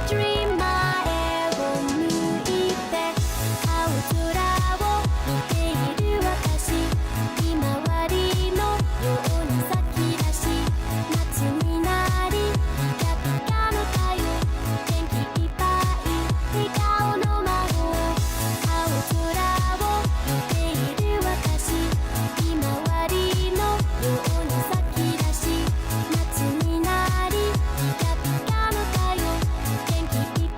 dream 前を向いて青空を見ている私ひまわりのように咲き出し夏になりピカピカの太陽元気いっぱい笑顔の魔法青空を見ている私ひまわりのように咲き出し夏になりピカピカの太陽元気いっ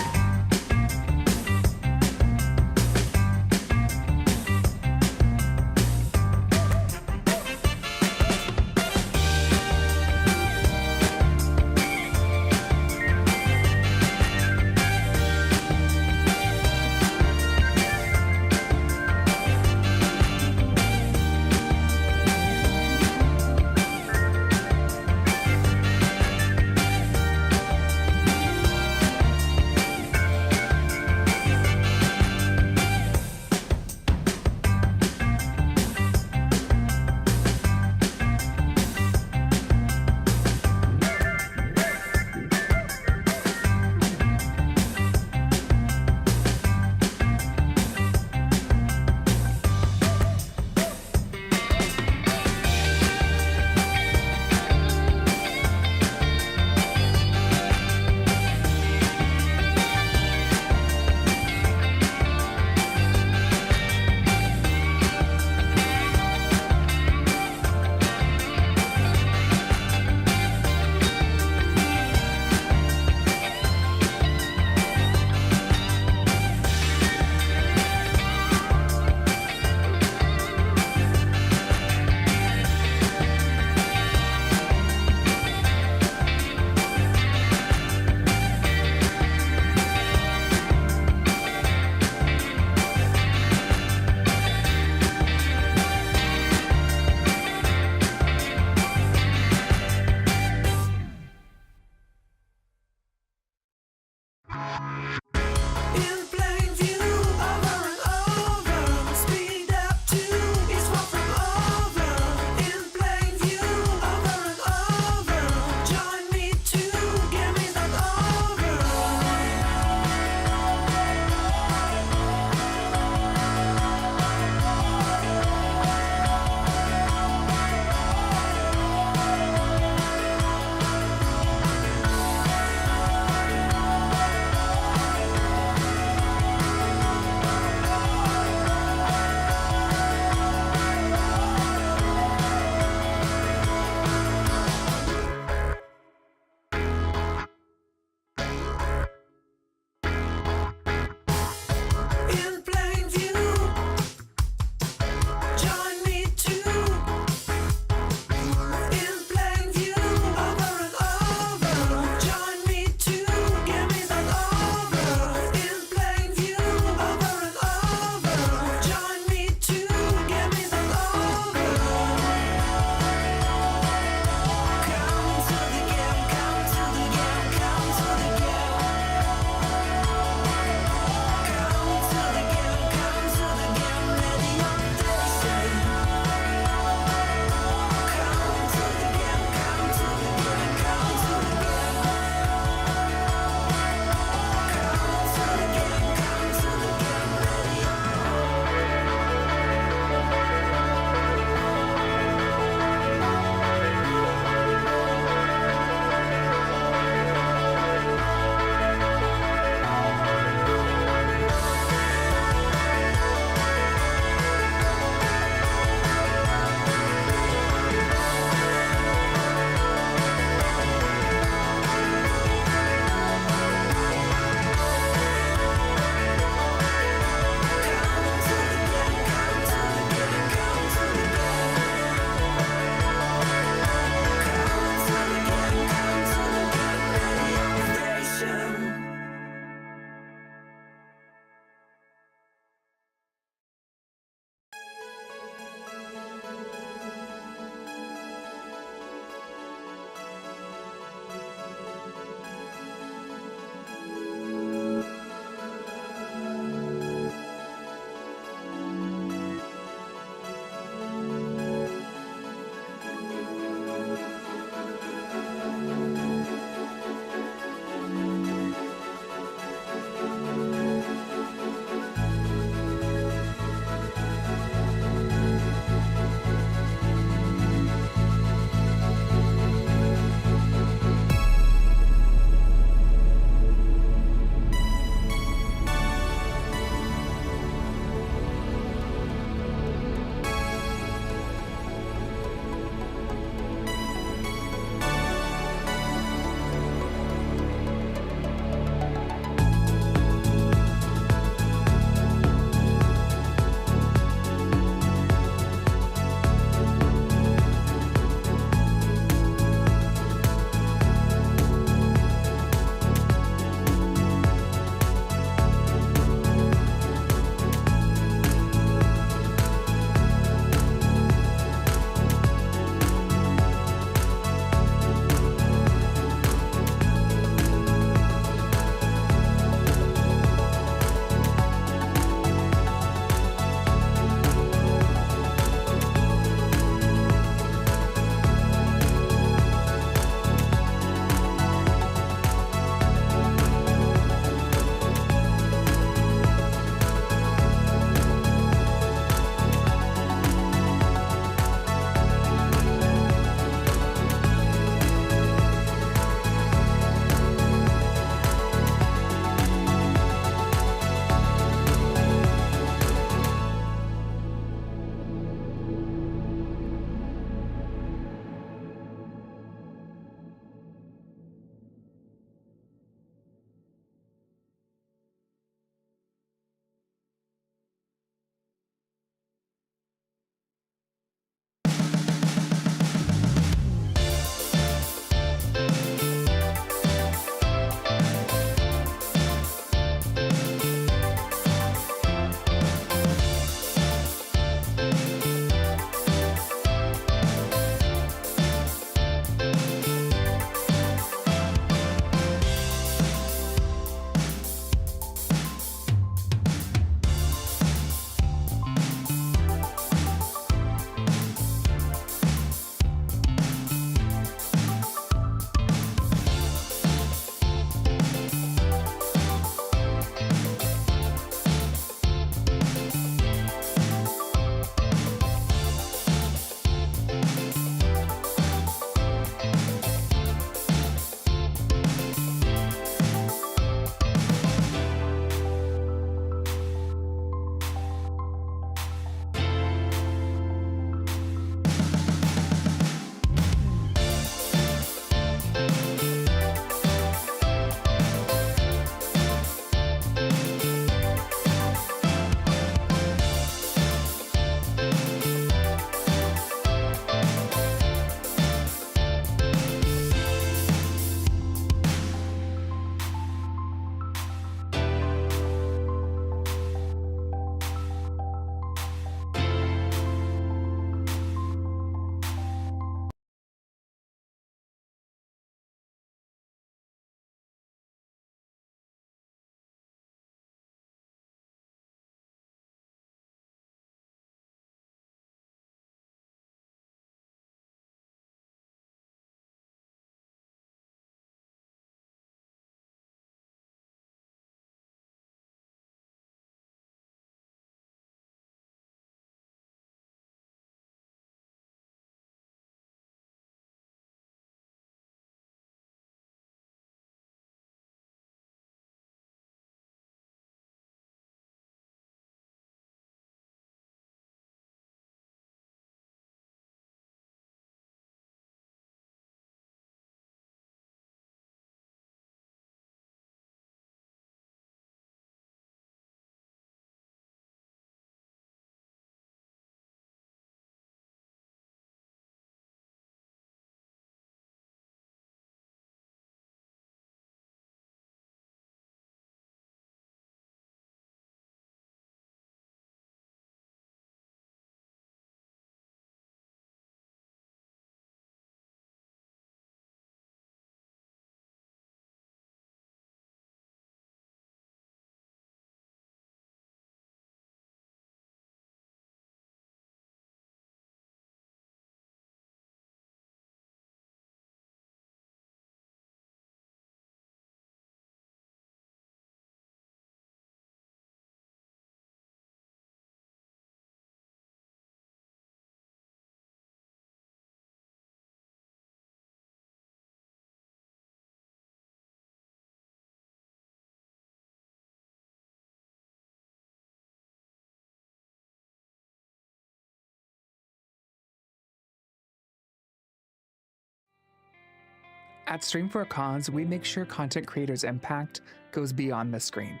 At Stream for a Cause, we make sure content creators' impact goes beyond the screen.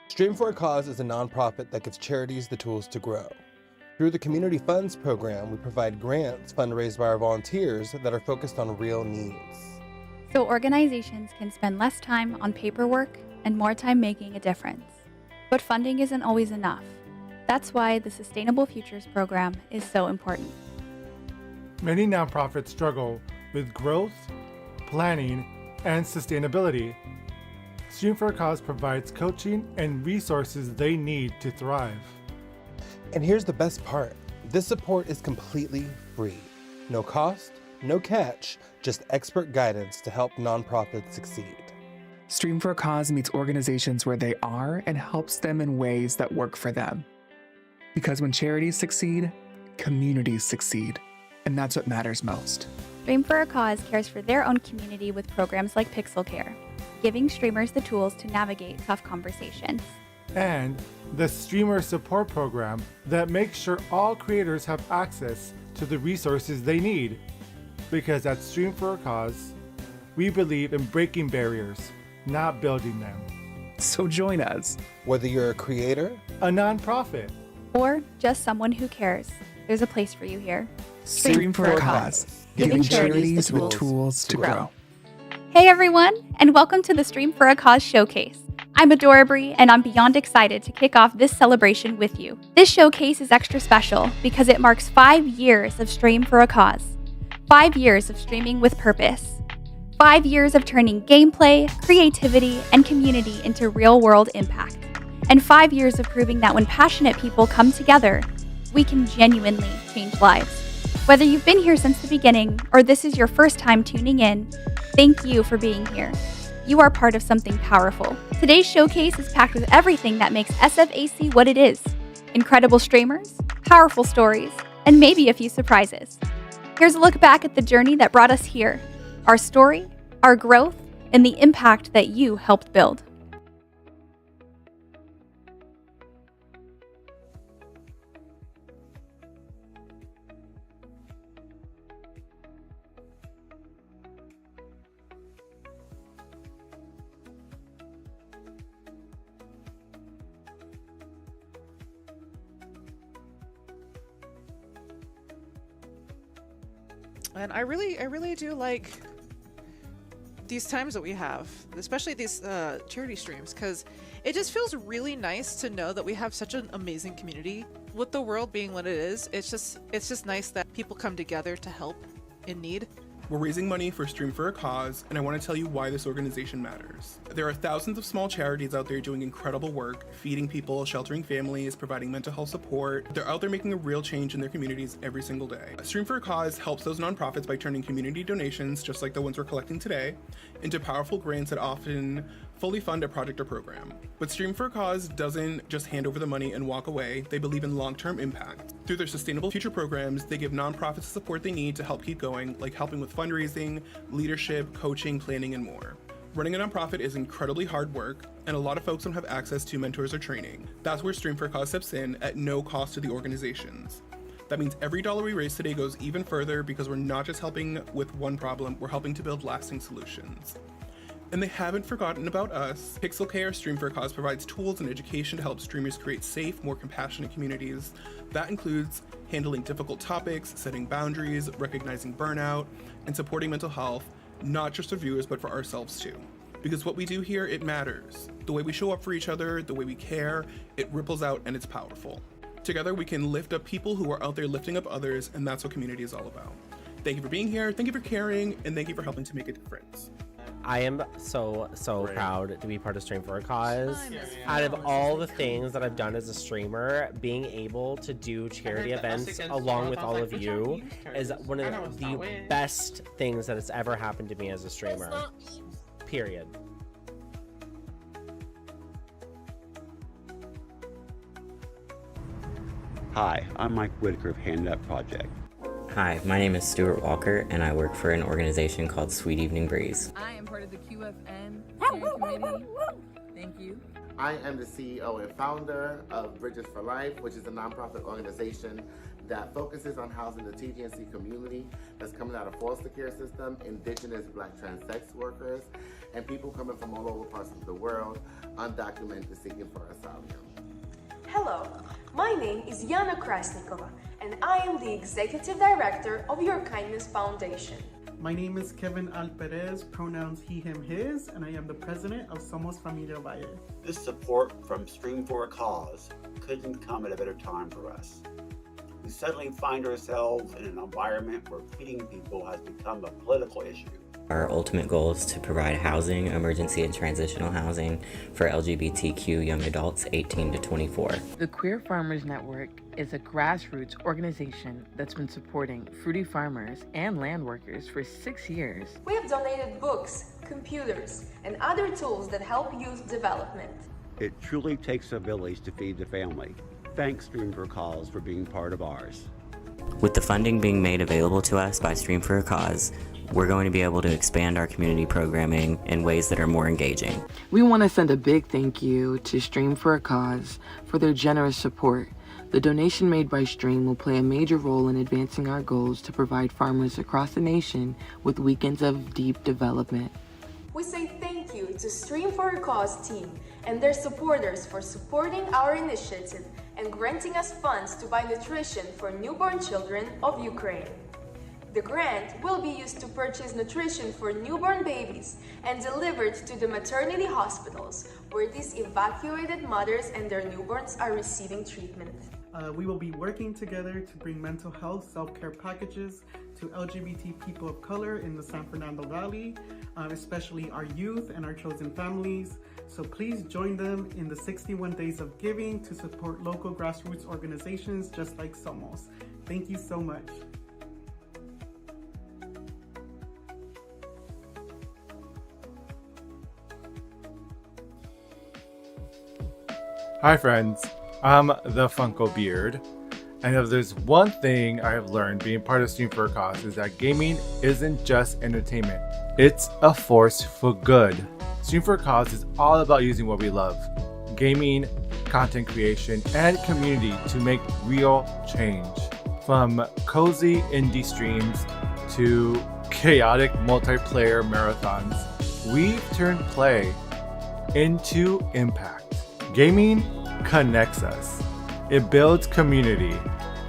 Stream for a Cause is a nonprofit that gives charities the tools to grow. Through the Community Funds program, we provide grants fundraised by our volunteers that are focused on real needs. So organizations can spend less time on paperwork and more time making a difference. But funding isn't always enough. That's why the Sustainable Futures program is so important. Many nonprofits struggle with growth, planning, and sustainability. Stream for a Cause provides coaching and resources they need to thrive. And here's the best part. This support is completely free. No cost, no catch, just expert guidance to help nonprofits succeed. Stream for a Cause meets organizations where they are and helps them in ways that work for them. Because when charities succeed, communities succeed. And that's what matters most. Stream for a Cause cares for their own community with programs like Pixel Care, giving streamers the tools to navigate tough conversations. And the Streamer Support Program that makes sure all creators have access to the resources they need. Because at Stream for a Cause, we believe in breaking barriers, not building them. So join us. Whether you're a creator, A nonprofit, Or just someone who cares, there's a place for you here. Stream for a Cause, giving charities the tools to grow. Hey everyone, and welcome to the Stream for a Cause showcase. I'm Adorabri, and I'm beyond excited to kick off this celebration with you. This showcase is extra special because it marks 5 years of Stream for a Cause. 5 years of streaming with purpose. 5 years of turning gameplay, creativity, and community into real-world impact. And 5 years of proving that when passionate people come together, we can genuinely change lives. Whether you've been here since the beginning or this is your first time tuning in, thank you for being here. You are part of something powerful. Today's showcase is packed with everything that makes SFAC what it is. Incredible streamers, powerful stories, and maybe a few surprises. Here's a look back at the journey that brought us here, our story, our growth, and the impact that you helped build. And I really do like these times that we have, especially these charity streams, because it just feels really nice to know that we have such an amazing community. With the world being what it is, it's just nice that people come together to help in need. We're raising money for Stream for a Cause, and I want to tell you why this organization matters. There are thousands of small charities out there doing incredible work, feeding people, sheltering families, providing mental health support. They're out there making a real change in their communities every single day. Stream for a Cause helps those nonprofits by turning community donations, just like the ones we're collecting today, into powerful grants that often fully fund a project or program. But Stream for a Cause doesn't just hand over the money and walk away. They believe in long-term impact. Through their Sustainable Future programs, they give nonprofits the support they need to help keep going, like helping with fundraising, leadership, coaching, planning, and more. Running a nonprofit is incredibly hard work, and a lot of folks don't have access to mentors or training. That's where Stream for a Cause steps in at no cost to the organizations. That means every dollar we raise today goes even further because we're not just helping with one problem, we're helping to build lasting solutions. And they haven't forgotten about us. Pixel Care Stream for a Cause provides tools and education to help streamers create safe, more compassionate communities. That includes handling difficult topics, setting boundaries, recognizing burnout, and supporting mental health, not just for viewers, but for ourselves too. Because what we do here, it matters. The way we show up for each other, the way we care, it ripples out and it's powerful. Together, we can lift up people who are out there lifting up others, and that's what community is all about. Thank you for being here, thank you for caring, and thank you for helping to make a difference. I am so proud to be part of Stream for a Cause. Out of all the things that I've done as a streamer, being able to do charity events along with all of you is one of the best things that has ever happened to me as a streamer. Period. Hi, I'm Mike Whitaker of Hand Up Project. Hi, my name is Stuart Walker, and I work for an organization called Sweet Evening Breeze. I am part of the QFN committee. Thank you. I am the CEO and founder of Bridges for Life, which is a nonprofit organization that focuses on housing the TGNC community that's coming out of foster care system, indigenous Black trans sex workers, and people coming from all over parts of the world, undocumented seeking for asylum. Hello, my name is Yana Krasnikova, and I am the Executive Director of Your Kindness Foundation. My name is Kevin Alperez, pronouns he, him, his, and I am the president of Somos Familia Valle. This support from Stream for a Cause couldn't come at a better time for us. We suddenly find ourselves in an environment where feeding people has become a political issue. Our ultimate goal is to provide housing, emergency and transitional housing for LGBTQ young adults 18 to 24. The Queer Farmers Network is a grassroots organization that's been supporting fruity farmers and land workers for 6 years. We have donated books, computers, and other tools that help youth development. It truly takes a village to feed the family. Thanks, Stream for a Cause, for being part of ours. With the funding being made available to us by Stream for a Cause, we're going to be able to expand our community programming in ways that are more engaging. We want to send a big thank you to Stream for a Cause for their generous support. The donation made by Stream will play a major role in advancing our goals to provide farmers across the nation with weekends of deep development. We say thank you to Stream for a Cause team and their supporters for supporting our initiative and granting us funds to buy nutrition for newborn children of Ukraine. The grant will be used to purchase nutrition for newborn babies and delivered to the maternity hospitals where these evacuated mothers and their newborns are receiving treatment. We will be working together to bring mental health self-care packages to LGBT people of color in the San Fernando Valley, especially our youth and our chosen families. So please join them in the 61 Days of Giving to support local grassroots organizations just like Somos. Thank you so much. Hi friends, I'm the Funko Beard, and if there's one thing I have learned being part of Stream for a Cause is that gaming isn't just entertainment, it's a force for good. Stream for a Cause is all about using what we love, gaming, content creation, and community to make real change. From cozy indie streams to chaotic multiplayer marathons, we've turned play into impact. Gaming connects us, it builds community,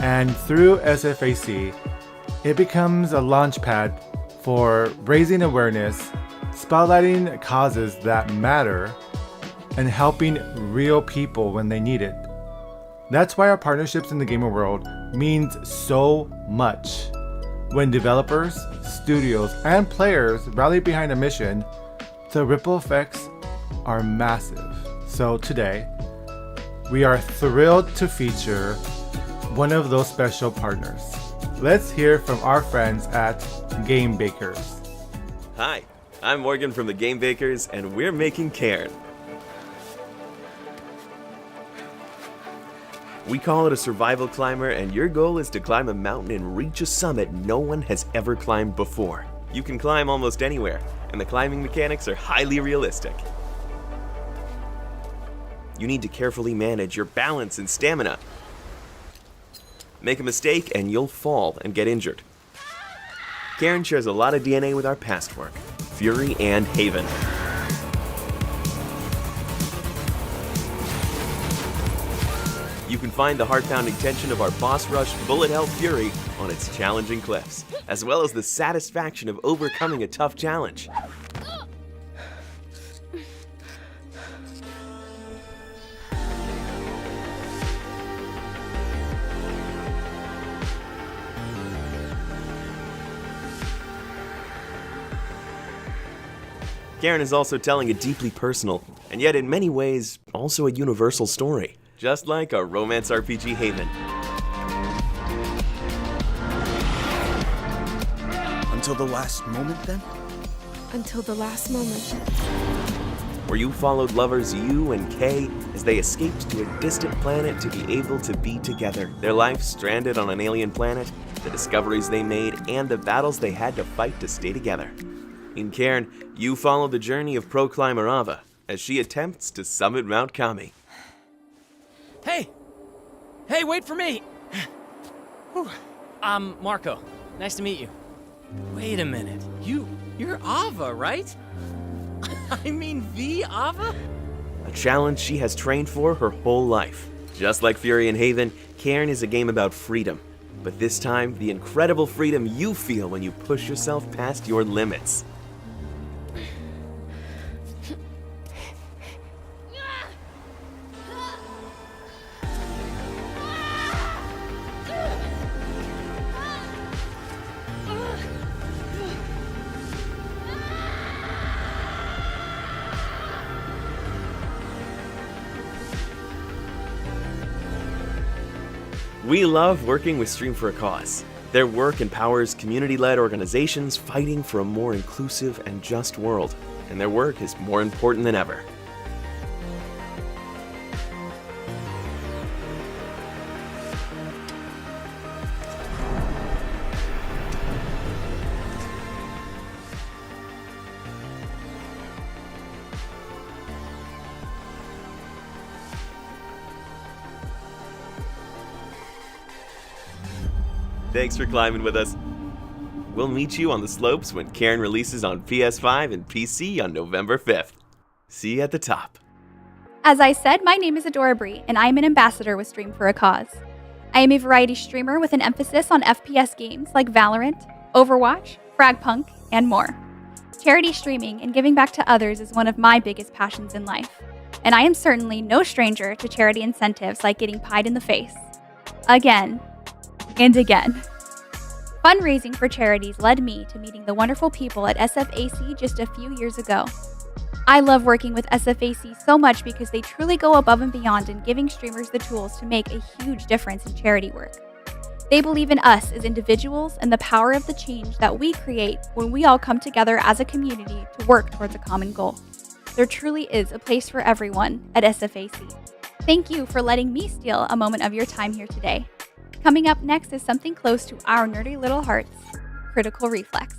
and through SFAC, it becomes a launchpad for raising awareness, spotlighting causes that matter, and helping real people when they need it. That's why our partnerships in the gaming world means so much. When developers, studios, and players rally behind a mission, the ripple effects are massive. So today, we are thrilled to feature one of those special partners. Let's hear from our friends at Game Bakers. Hi, I'm Morgan from the Game Bakers, and we're making Cairn. We call it a survival climber, and your goal is to climb a mountain and reach a summit no one has ever climbed before. You can climb almost anywhere, and the climbing mechanics are highly realistic. You need to carefully manage your balance and stamina. Make a mistake and you'll fall and get injured. Cairn shares a lot of DNA with our past work, Fury and Haven. You can find the heart-pounding tension of our boss rush bullet hell Fury on its challenging cliffs, as well as the satisfaction of overcoming a tough challenge. Cairn is also telling a deeply personal, and yet in many ways, also a universal story, just like our romance RPG Haven. Until the last moment, then? Until the last moment. Where you followed lovers U and K as they escaped to a distant planet to be able to be together. Their life stranded on an alien planet, the discoveries they made, and the battles they had to fight to stay together. In Cairn, you follow the journey of pro climber Ava as she attempts to summit Mount Kami. Hey! Hey, wait for me! Marco. Nice to meet you. Wait a minute. You're Ava, right? I mean, the Ava? A challenge she has trained for her whole life. Just like Fury and Haven, Cairn is a game about freedom. But this time, the incredible freedom you feel when you push yourself past your limits. We love working with Stream for a Cause. Their work empowers community-led organizations fighting for a more inclusive and just world, and their work is more important than ever. Thanks for climbing with us. We'll meet you on the slopes when Cairn releases on PS5 and PC on November 5th. See you at the top. As I said, my name is Adorabri, and I am an ambassador with Stream for a Cause. I am a variety streamer with an emphasis on FPS games like Valorant, Overwatch, Fragpunk, and more. Charity streaming and giving back to others is one of my biggest passions in life, and I am certainly no stranger to charity incentives like getting pied in the face. Again. And again. Fundraising for charities led me to meeting the wonderful people at SFAC just a few years ago. I love working with SFAC so much because they truly go above and beyond in giving streamers the tools to make a huge difference in charity work. They believe in us as individuals and the power of the change that we create when we all come together as a community to work towards a common goal. There truly is a place for everyone at SFAC. Thank you for letting me steal a moment of your time here today. Coming up next is something close to our nerdy little hearts, Critical Reflex.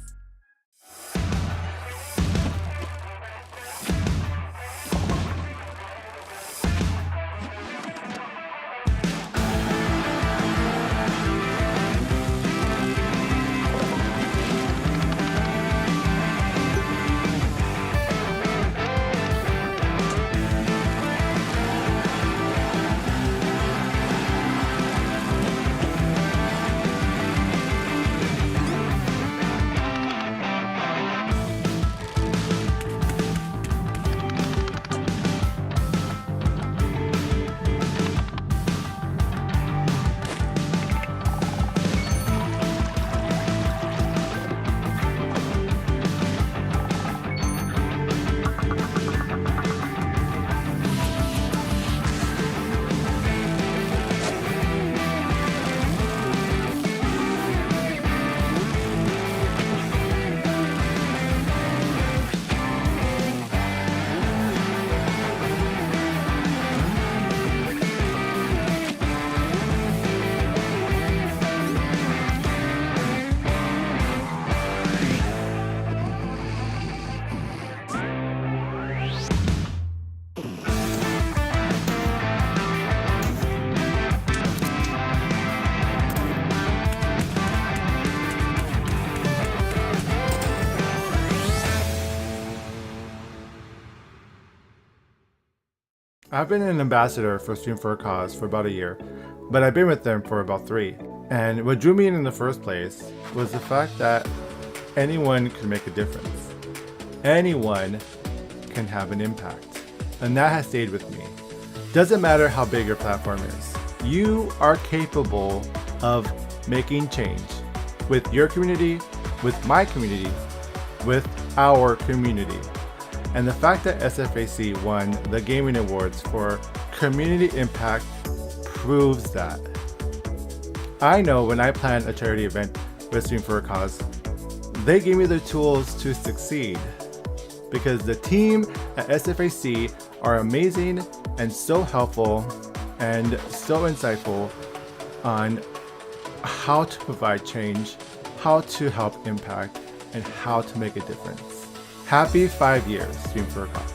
I've been an ambassador for Stream for a Cause for about a year, but I've been with them for about 3. And what drew me in the first place was the fact that anyone can make a difference. Anyone can have an impact. And that has stayed with me. Doesn't matter how big your platform is. You are capable of making change with your community, with my community, with our community. And the fact that SFAC won the Gaming Awards for Community Impact proves that. I know when I plan a charity event with Stream for a Cause, they gave me the tools to succeed because the team at SFAC are amazing and so helpful and so insightful on how to provide change, how to help impact, and how to make a difference. Happy 5 years, Stream for a Cause.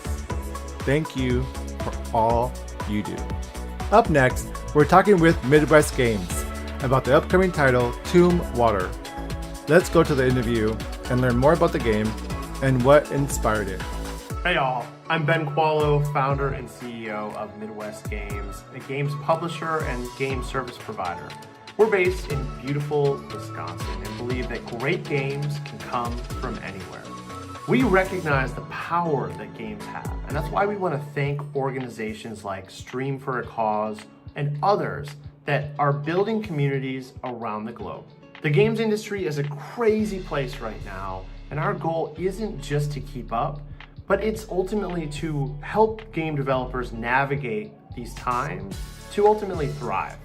Thank you for all you do. Up next, we're talking with Midwest Games, about the upcoming title, Tomb Water. Let's go to the interview and learn more about the game and what inspired it. Hey y'all, I'm Ben Qualo, founder and CEO of Midwest Games, a games publisher and game service provider. We're based in beautiful Wisconsin and believe that great games can come from anywhere. We recognize the power that games have, and that's why we want to thank organizations like Stream for a Cause and others that are building communities around the globe. The games industry is a crazy place right now, and our goal isn't just to keep up, but it's ultimately to help game developers navigate these times to ultimately thrive.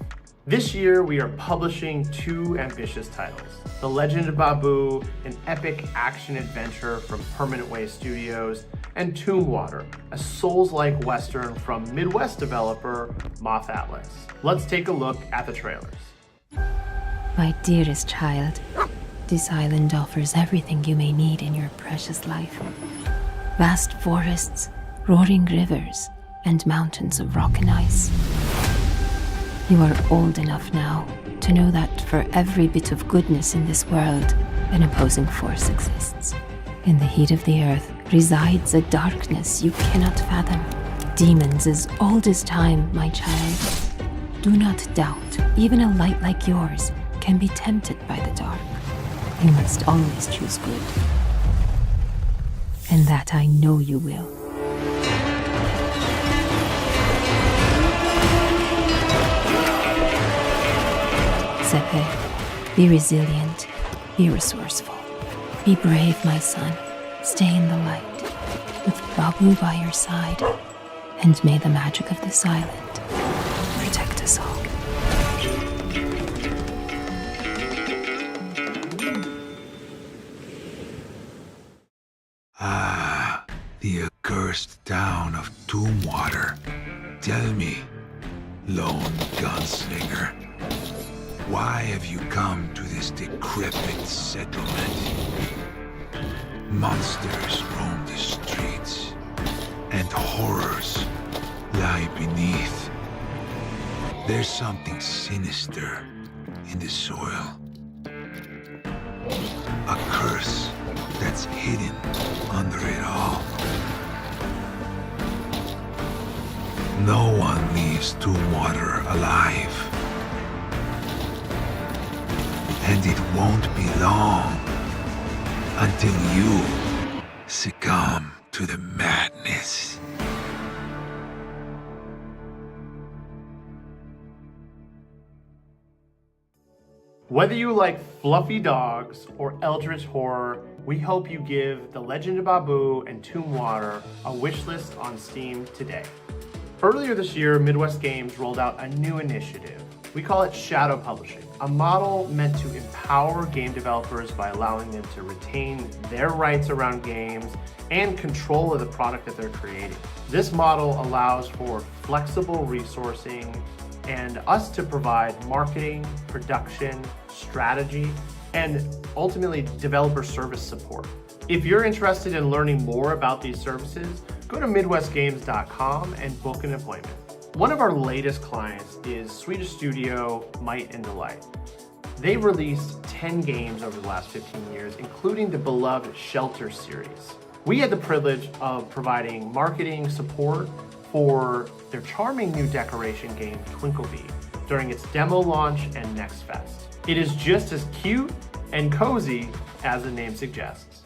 This year, we are publishing 2 ambitious titles. The Legend of Babu, an epic action adventure from Permanent Way Studios, and Tomb Water, a Souls-like Western from Midwest developer Moth Atlas. Let's take a look at the trailers. My dearest child, this island offers everything you may need in your precious life. Vast forests, roaring rivers, and mountains of rock and ice. You are old enough now to know that for every bit of goodness in this world, an opposing force exists. In the heat of the earth resides a darkness you cannot fathom. Demons as old as time, my child. Do not doubt, even a light like yours can be tempted by the dark. You must always choose good. And that I know you will. Sepe, be resilient, be resourceful. Be brave, my son. Stay in the light, with Babu by your side. And may the magic of this island protect us all. Ah, the accursed town of Tomb Water. Tell me, lone gunslinger, why have you come to this decrepit settlement? Monsters roam the streets, and horrors lie beneath. There's something sinister in the soil. A curse that's hidden under it all. No one leaves Tomb Water alive. And it won't be long until you succumb to the madness. Whether you like fluffy dogs or eldritch horror, we hope you give The Legend of Babu and Tomb Water a wishlist on Steam today. Earlier this year, Midwest Games rolled out a new initiative. We call it Shadow Publishing, a model meant to empower game developers by allowing them to retain their rights around games and control of the product that they're creating. This model allows for flexible resourcing and us to provide marketing, production, strategy, and ultimately developer service support. If you're interested in learning more about these services, go to midwestgames.com and book an appointment. One of our latest clients is Swedish studio Might and Delight. They've released 10 games over the last 15 years, including the beloved Shelter series. We had the privilege of providing marketing support for their charming new decoration game, Twinklebee, during its demo launch and Next Fest. It is just as cute and cozy as the name suggests.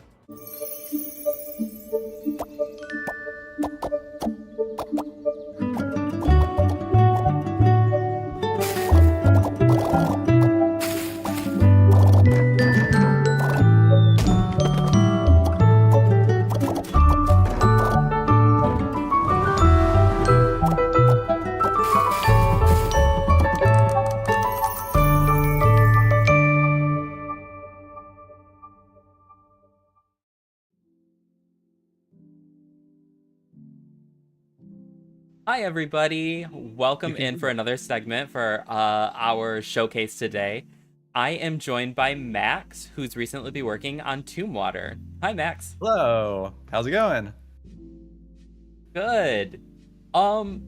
Hi everybody, welcome in for another segment for our showcase today. I am joined by Max, who's recently been working on Tomb Water. Hi Max. Hello, how's it going? Good. I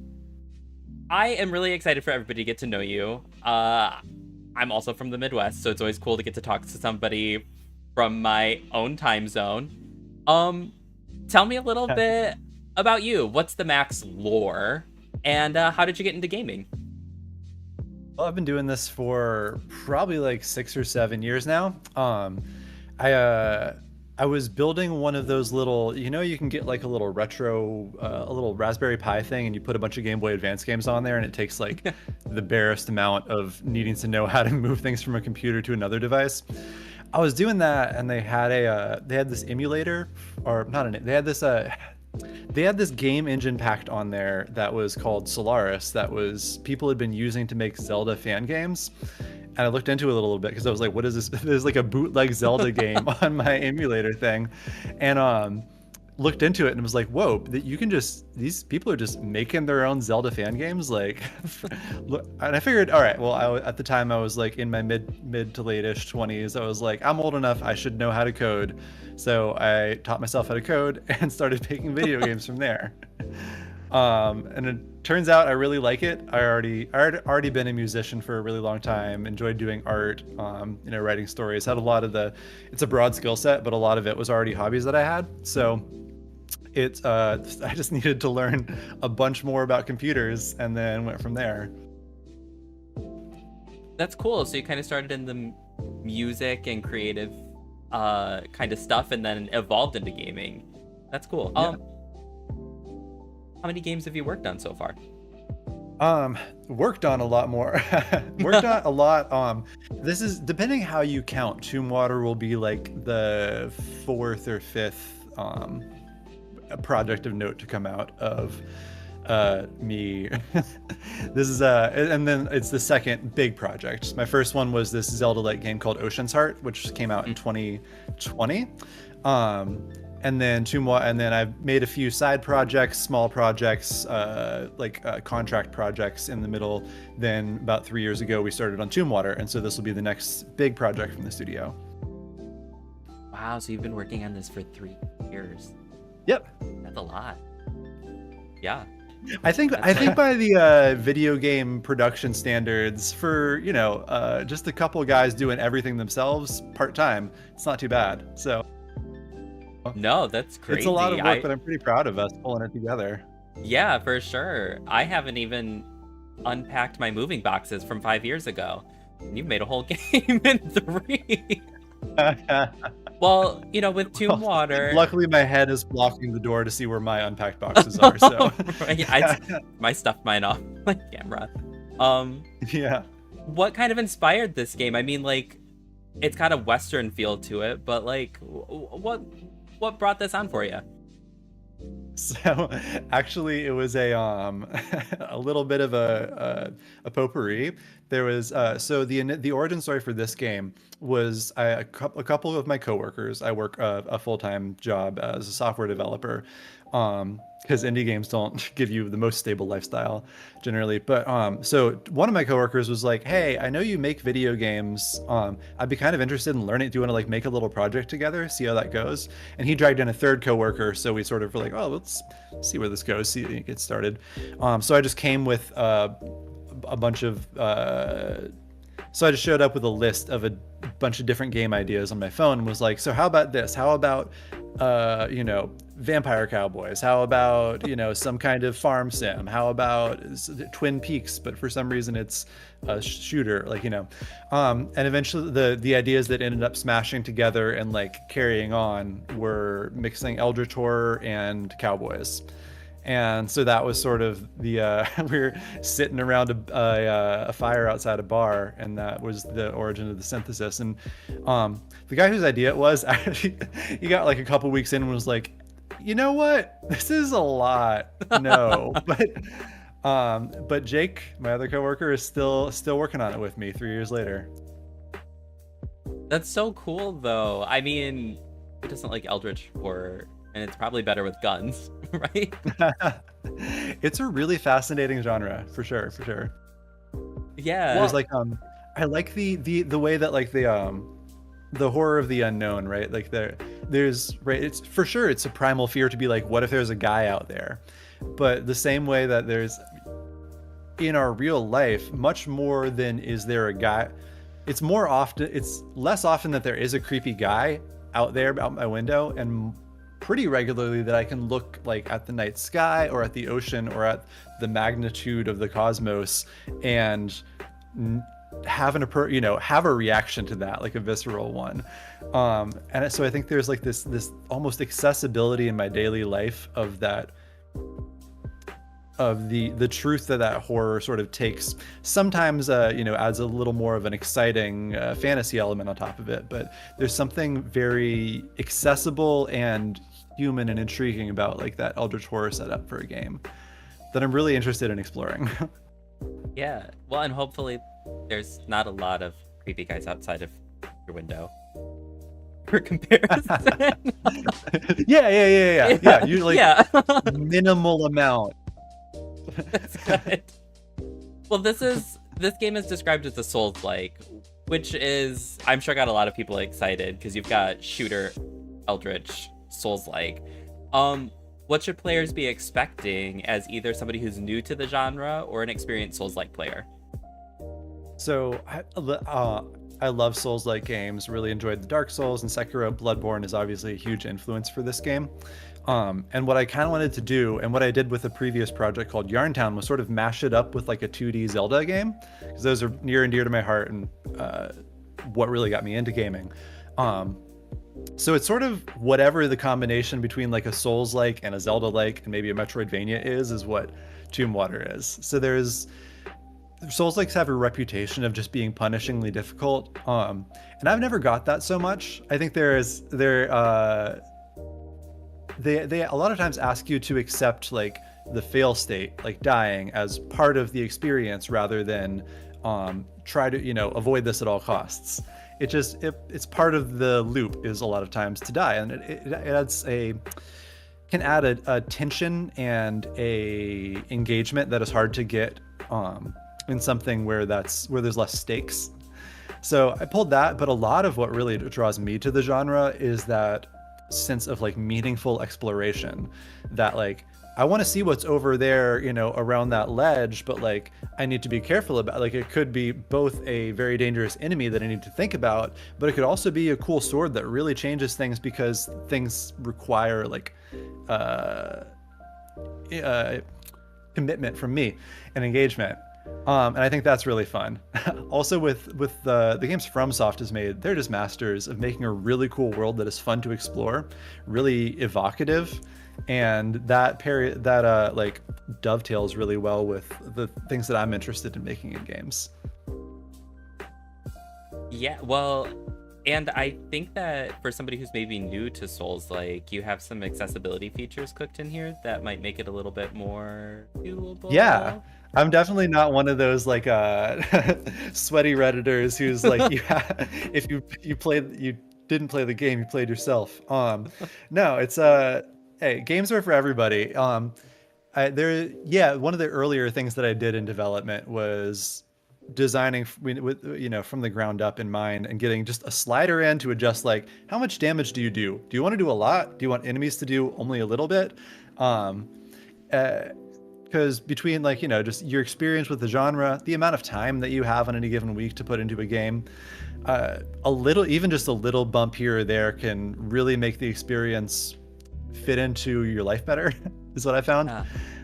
am really excited for everybody to get to know you. I I'm also from the Midwest, so it's always cool to get to talk to somebody from my own time zone. Tell me a little bit about you. What's the Max lore, and how did you get into gaming? Well, I've been doing this for probably like 6 or 7 years now. I was building one of those little, you can get like a little retro, a little Raspberry Pi thing, and you put a bunch of Game Boy Advance games on there, and it takes like the barest amount of needing to know how to move things from a computer to another device. I was doing that, and they had this emulator, or not an, they had this game engine packed on there that was called Solaris, that was people had been using to make Zelda fan games. And I looked into it a little bit because I was like, what is this? There's like a bootleg Zelda game on my emulator thing. And looked into it and was like, whoa, that you can these people are just making their own Zelda fan games. Like, and I figured, all right, well, at the time I was like in my mid to late-ish 20s. I was like, I'm old enough, I should know how to code. So I taught myself how to code and started making video games from there. And it turns out I really like it. I already been a musician for a really long time, enjoyed doing art, writing stories, had a lot of it's a broad skill set, but a lot of it was already hobbies that I had. So I just needed to learn a bunch more about computers and then went from there. That's cool. So you kind of started in the music and creative kind of stuff and then evolved into gaming. That's cool. Yeah. How many games have you worked on so far? Worked on a lot more. Worked on a lot. This is, depending how you count, Tomb Water will be like the 4th or 5th project of note to come out of me. This is and then it's the second big project. My first one was this Zelda-like game called Ocean's Heart, which came out in 2020. And then and then I've made a few side projects, small projects, contract projects in the middle. Then about 3 years ago, we started on Tomb Water, and so this will be the next big project from the studio. Wow, so you've been working on this for 3 years. Yep. That's a lot. Yeah. I think by the video game production standards, for just a couple of guys doing everything themselves part-time, it's not too bad. So. No, that's crazy. It's a lot of work, but I'm pretty proud of us pulling it together. Yeah, for sure. I haven't even unpacked my moving boxes from 5 years ago. You've made a whole game in 3. Well, with Tomb Water... Luckily, my head is blocking the door to see where my unpacked boxes are, so... I stuffed mine off my camera. Yeah. What kind of inspired this game? I mean, it's got a Western feel to it, but, what brought this on for you? So actually it was a little bit of a potpourri. There was so the origin story for this game was a couple of my coworkers. I work a full-time job as a software developer, because indie games don't give you the most stable lifestyle generally. But so one of my coworkers was like, hey, I know you make video games. I'd be kind of interested in learning. Do you want to make a little project together, see how that goes? And he dragged in a third coworker, so we sort of were like, oh, let's see where this goes, see it get started. So I just came with a bunch of so I just showed up with a list of a bunch of different game ideas on my phone and was like, so how about this? How about Vampire Cowboys? How about some kind of farm sim? How about Twin Peaks, but for some reason it's a shooter, and eventually the ideas that ended up smashing together and carrying on were mixing Eldritch Horror and Cowboys. And so that was sort of the we were sitting around a fire outside a bar, and that was the origin of the synthesis. And the guy whose idea it was, actually, he got a couple weeks in and was like, you know what, this is a lot. No, but Jake, my other coworker, is still working on it with me 3 years later. That's so cool, though. I mean, who doesn't like Eldritch Horror? And it's probably better with guns, right? It's a really fascinating genre, for sure. Yeah. There's I like the way that the horror of the unknown, right? There's right. It's for sure. It's a primal fear to be what if there's a guy out there? But the same way that there's in our real life, much more than is there a guy. it's less often that there is a creepy guy out there out my window, and pretty regularly that I can look like at the night sky or at the ocean or at the magnitude of the cosmos and have a reaction to that, like a visceral one. And so I think there's like this almost accessibility in my daily life of that, of the truth that horror sort of takes, sometimes adds a little more of an exciting fantasy element on top of it, but there's something very accessible and human and intriguing about like that eldritch horror setup for a game that I'm really interested in exploring. Yeah, well, and hopefully there's not a lot of creepy guys outside of your window for comparison. Yeah, usually minimal amount. That's good. Well, this game is described as a Souls-like, which is, I'm sure, got a lot of people excited because you've got shooter, eldritch, Souls-like. What should players be expecting as either somebody who's new to the genre or an experienced Souls-like player? So I love Souls-like games. Really enjoyed the Dark Souls, and Sekiro. Bloodborne is obviously a huge influence for this game. And what I kind of wanted to do, and what I did with a previous project called Yarntown, was sort of mash it up with like a 2D Zelda game, because those are near and dear to my heart and what really got me into gaming. So it's sort of whatever the combination between like a Souls-like and a Zelda-like and maybe a Metroidvania is what Tomb Water is. So Souls-likes have a reputation of just being punishingly difficult, and I've never got that so much. I think they a lot of times ask you to accept like the fail state, like dying, as part of the experience rather than try to avoid this at all costs. It's part of the loop is a lot of times to die, and it can add a tension and a engagement that is hard to get in something where there's less stakes. So I pulled that, but a lot of what really draws me to the genre is that sense of like meaningful exploration, that like I want to see what's over there, around that ledge, but like I need to be careful about, like, it could be both a very dangerous enemy that I need to think about, but it could also be a cool sword that really changes things because things require like commitment from me and engagement. And I think that's really fun. Also with the games FromSoft has made, they're just masters of making a really cool world that is fun to explore, really evocative, and that like dovetails really well with the things that I'm interested in making in games. Yeah, well, and I think that for somebody who's maybe new to Souls, like, you have some accessibility features cooked in here that might make it a little bit more doable. Yeah. I'm definitely not one of those like sweaty Redditors who's like, if you didn't play the game, you played yourself. No, it's hey, games are for everybody. One of the earlier things that I did in development was designing with from the ground up in mind, and getting just a slider in to adjust like how much damage do you want to do a lot, do you want enemies to do only a little bit, because between like just your experience with the genre, the amount of time that you have on any given week to put into a game, just a little bump here or there can really make the experience fit into your life better. Is what I found.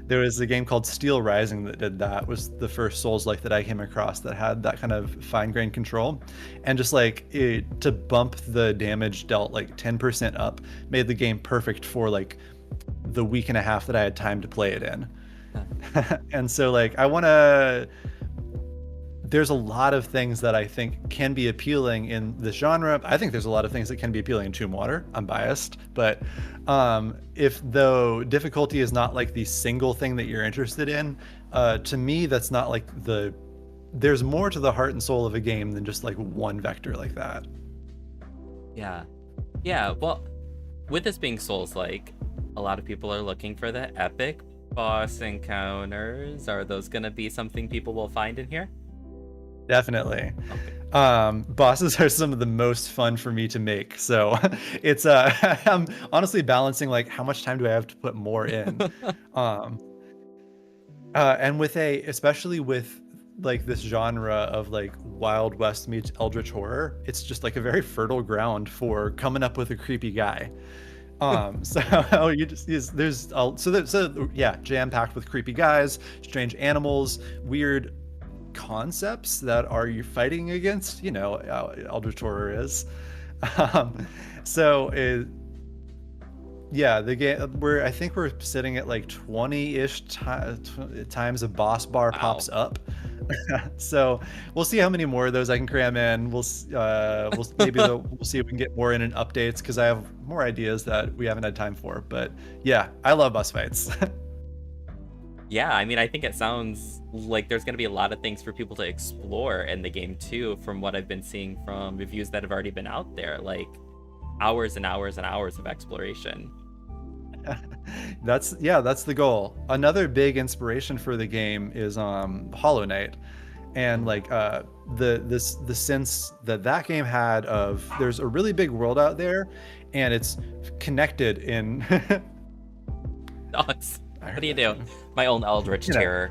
There was a game called Steel Rising that did that. Was the first Souls-like that I came across that had that kind of fine-grained control, and just like to bump the damage dealt like 10% up made the game perfect for like the week and a half that I had time to play it in. And so like there's a lot of things that I think can be appealing in this genre. I think there's a lot of things that can be appealing in Tomb Water. I'm biased, but if though difficulty is not like the single thing that you're interested in, to me that's not like there's more to the heart and soul of a game than just like one vector like that. Yeah, well, with this being Souls-like, a lot of people are looking for the epic boss encounters. Are those gonna be something people will find in here? Definitely. Okay. Bosses are some of the most fun for me to make, so it's I'm honestly balancing like how much time do I have to put more in. And especially with like this genre of like Wild West meets Eldritch horror, it's just like a very fertile ground for coming up with a creepy guy. So you just yeah, jam packed with creepy guys, strange animals, weird concepts that are you fighting against, you know, Eldritch horror is. Yeah, the game, I think we're sitting at like 20-ish times a boss bar pops up. So we'll see how many more of those I can cram in. We'll see if we can get more in updates, because I have more ideas that we haven't had time for. But yeah, I love boss fights. Yeah, I mean, I think it sounds like there's going to be a lot of things for people to explore in the game too, from what I've been seeing from reviews that have already been out there, like hours and hours and hours of exploration. That's the goal. Another big inspiration for the game is Hollow Knight, and like the sense that game had of there's a really big world out there, and it's connected in. What do you do? My own Eldritch Terror.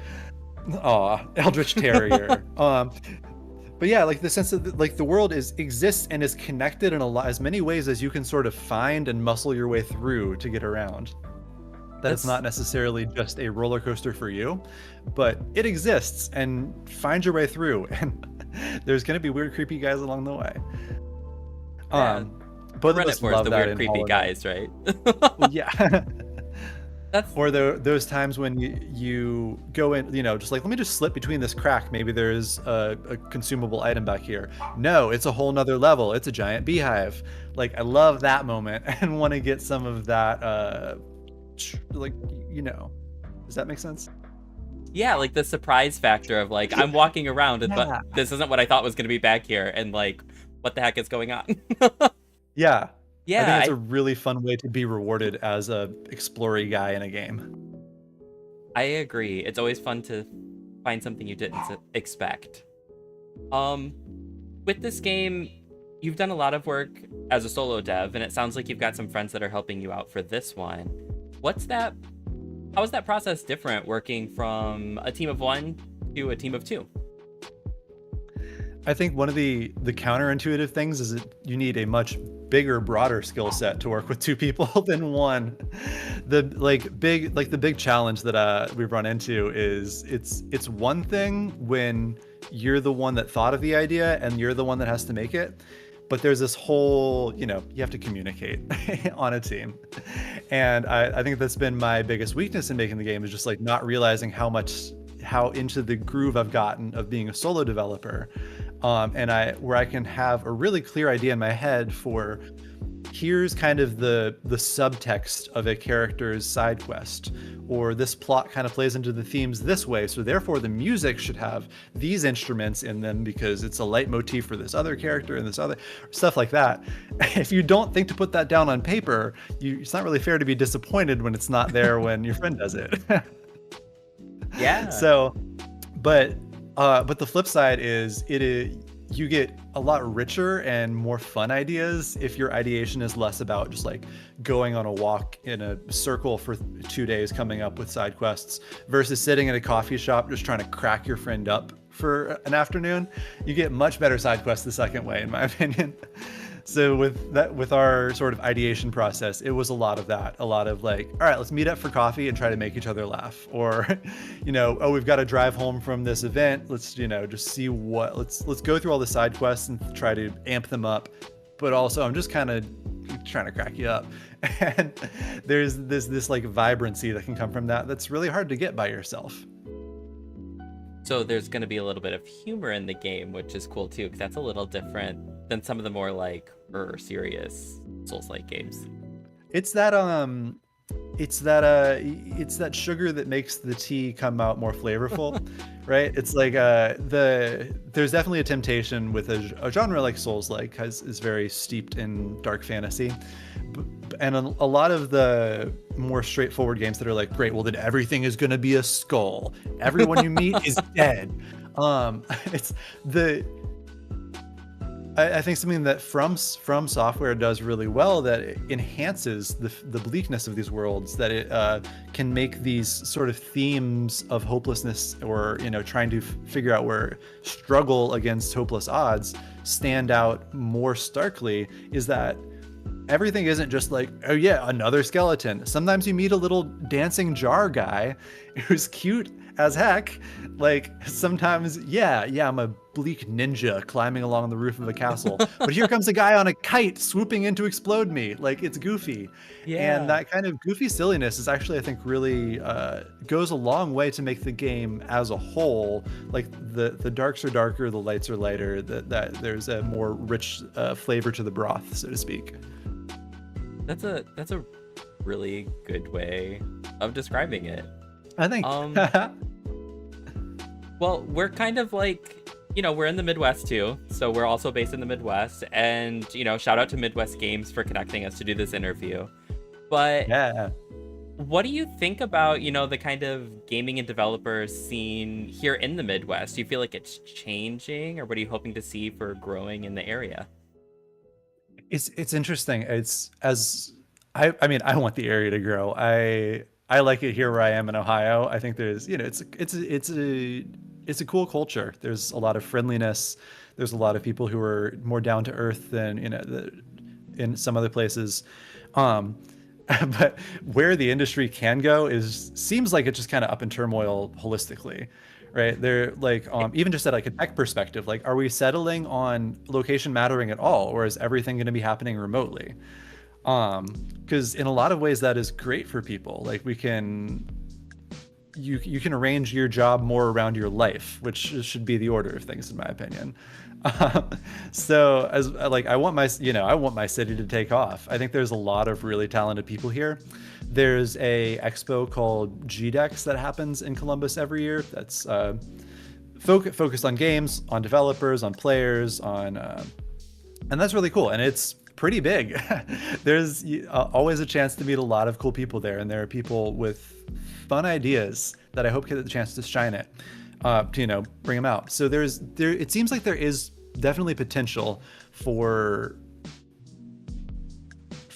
Aw, Eldritch Terrier. But yeah, like the sense that like the world exists and is connected in as many ways as you can sort of find and muscle your way through to get around. It's not necessarily just a roller coaster for you, but it exists, and find your way through. And there's going to be weird, creepy guys along the way. Both of us love the weird, creepy guys, right? Well, yeah. Or those times when you go in, you know, just like, let me just slip between this crack. Maybe there's a consumable item back here. No, it's a whole nother level. It's a giant beehive. Like, I love that moment and want to get some of that, like, you know, does that make sense? Yeah, like the surprise factor of like, I'm walking around and but this isn't what I thought was going to be back here. And like, what the heck is going on? Yeah. Yeah, I think it's a really fun way to be rewarded as a explory guy in a game. I agree. It's always fun to find something you didn't expect. With this game, you've done a lot of work as a solo dev, and it sounds like you've got some friends that are helping you out for this one. How is that process different, working from a team of 1 to a team of 2? I think one of the counterintuitive things is that you need a much bigger, broader skill set to work with 2 people than 1. The big challenge that we've run into is it's one thing when you're the one that thought of the idea and you're the one that has to make it, but there's this whole, you know, you have to communicate on a team. And I think that's been my biggest weakness in making the game, is just like not realizing how into the groove I've gotten of being a solo developer. Where I can have a really clear idea in my head for, here's kind of the subtext of a character's side quest, or this plot kind of plays into the themes this way, so therefore the music should have these instruments in them because it's a leitmotif for this other character and this other stuff like that. If you don't think to put that down on paper, it's not really fair to be disappointed when it's not there when your friend does it. Yeah. So, but the flip side is you get a lot richer and more fun ideas if your ideation is less about just like going on a walk in a circle for 2 days coming up with side quests versus sitting in a coffee shop just trying to crack your friend up for an afternoon. You get much better side quests the second way, in my opinion. So with our sort of ideation process, it was a lot of that. A lot of like, all right, let's meet up for coffee and try to make each other laugh. Or, you know, oh, we've got to drive home from this event. Let's, you know, just see let's go through all the side quests and try to amp them up. But also, I'm just kind of trying to crack you up. And there's this like vibrancy that can come from that that's really hard to get by yourself. So there's going to be a little bit of humor in the game, which is cool too, because that's a little different than some of the more like serious Souls-like games. It's that sugar that makes the tea come out more flavorful, right? It's like there's definitely a temptation with a genre like Souls-like is very steeped in dark fantasy. And a lot of the more straightforward games that are like, great, well then everything is going to be a skull. Everyone you meet is dead. I I think something that From Software does really well, that it enhances the bleakness of these worlds, that it can make these sort of themes of hopelessness, or trying to figure out where struggle against hopeless odds stand out more starkly, is that everything isn't just like, oh yeah, another skeleton. Sometimes you meet a little dancing jar guy who's cute as heck. Like sometimes, yeah, I'm a bleak ninja climbing along the roof of a castle, but here comes a guy on a kite swooping in to explode me. Like, it's goofy. Yeah. And that kind of goofy silliness is actually, I think, really goes a long way to make the game as a whole, like the darks are darker, the lights are lighter, that there's a more rich flavor to the broth, so to speak. That's a really good way of describing it, I think. Well, we're kind of like, we're in the Midwest too, so we're also based in the Midwest, and shout out to Midwest Games for connecting us to do this interview. But yeah, what do you think about the kind of gaming and developer scene here in the Midwest? Do you feel like it's changing, or what are you hoping to see for growing in the area? It's interesting. I mean, I want the area to grow. I like it here where I am in Ohio. I think there's, it's a cool culture. There's a lot of friendliness. There's a lot of people who are more down to earth than in some other places. But where the industry can go seems like it's just kind of up in turmoil holistically. Right? They're like, even just at like a tech perspective, like, are we settling on location mattering at all, or is everything going to be happening remotely? Because in a lot of ways that is great for people. Like, you can arrange your job more around your life, which should be the order of things, in my opinion. So as like, I want my city to take off. I think there's a lot of really talented people here. There's a expo called GDEX that happens in Columbus every year. That's focused on games, on developers, on players, and that's really cool. And it's pretty big. There's always a chance to meet a lot of cool people there, and there are people with fun ideas that I hope get the chance to shine it, to bring them out. So it seems like there is definitely potential for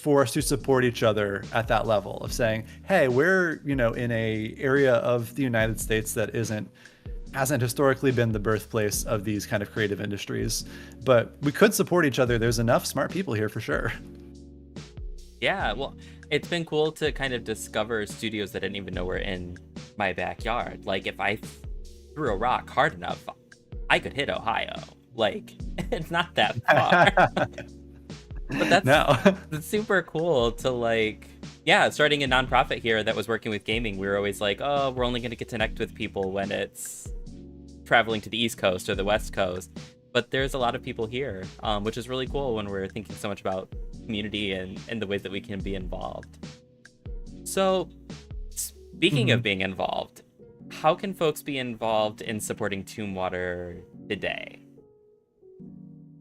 us to support each other at that level of saying, hey, we're in a area of the United States that hasn't historically been the birthplace of these kind of creative industries, but we could support each other. There's enough smart people here for sure. Yeah, well, it's been cool to kind of discover studios that I didn't even know were in my backyard. Like, if I threw a rock hard enough, I could hit Ohio. Like, it's not that far. But that's super cool to, like, yeah, starting a nonprofit here that was working with gaming, we were always like, oh, we're only going to get to connect with people when it's traveling to the East Coast or the West Coast. But there's a lot of people here, which is really cool when we're thinking so much about community and the ways that we can be involved. So, speaking of being involved, how can folks be involved in supporting Tombwater today?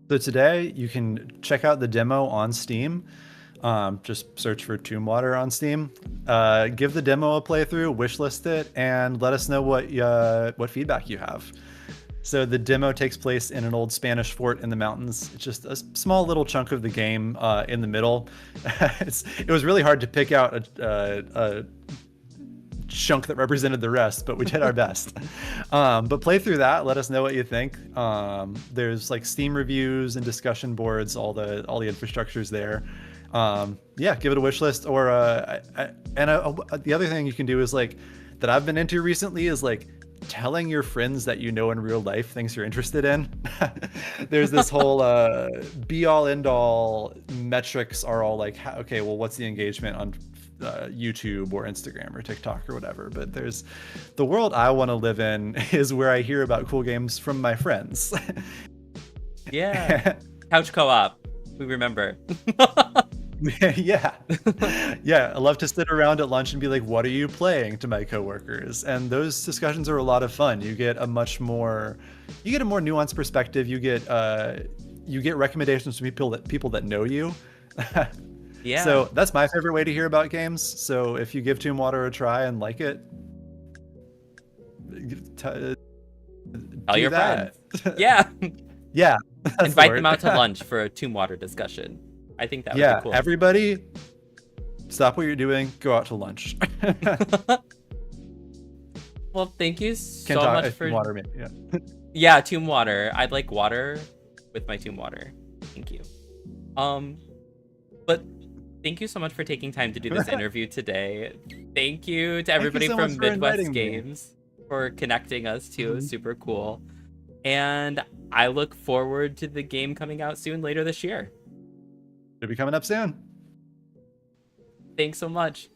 So today you can check out the demo on Steam. Just search for Tombwater on Steam. Give the demo a playthrough, wishlist it, and let us know what feedback you have. So the demo takes place in an old Spanish fort in the mountains. It's just a small little chunk of the game in the middle. It was really hard to pick out a chunk that represented the rest, but we did our best. But play through that, let us know what you think. There's like Steam reviews and discussion boards, all the infrastructure's there. Yeah, give it a wish list. Or the other thing you can do is, like, that I've been into recently, is like telling your friends that you know in real life things you're interested in. There's this whole be all end all metrics are all like, okay, well, what's the engagement on YouTube or Instagram or TikTok or whatever? But there's the world I want to live in is where I hear about cool games from my friends. Yeah. Couch co-op, we remember. Yeah. I love to sit around at lunch and be like, what are you playing, to my coworkers? And those discussions are a lot of fun. You get a more nuanced perspective. You get recommendations from people that know you. Yeah. So that's my favorite way to hear about games. So if you give Tombwater a try and like it, tell your friends. Yeah. invite them out to lunch for a Tomb Water discussion. I think that would be cool. Yeah, everybody, stop what you're doing, go out to lunch. Well, thank you so much for water. Yeah. Yeah, Tomb Water. I'd like water with my Tomb Water. Thank you. But thank you so much for taking time to do this interview today. Thank you to everybody from Midwest Games for connecting us too. It was super cool. And I look forward to the game coming out soon later this year. It'll be coming up soon. Thanks so much.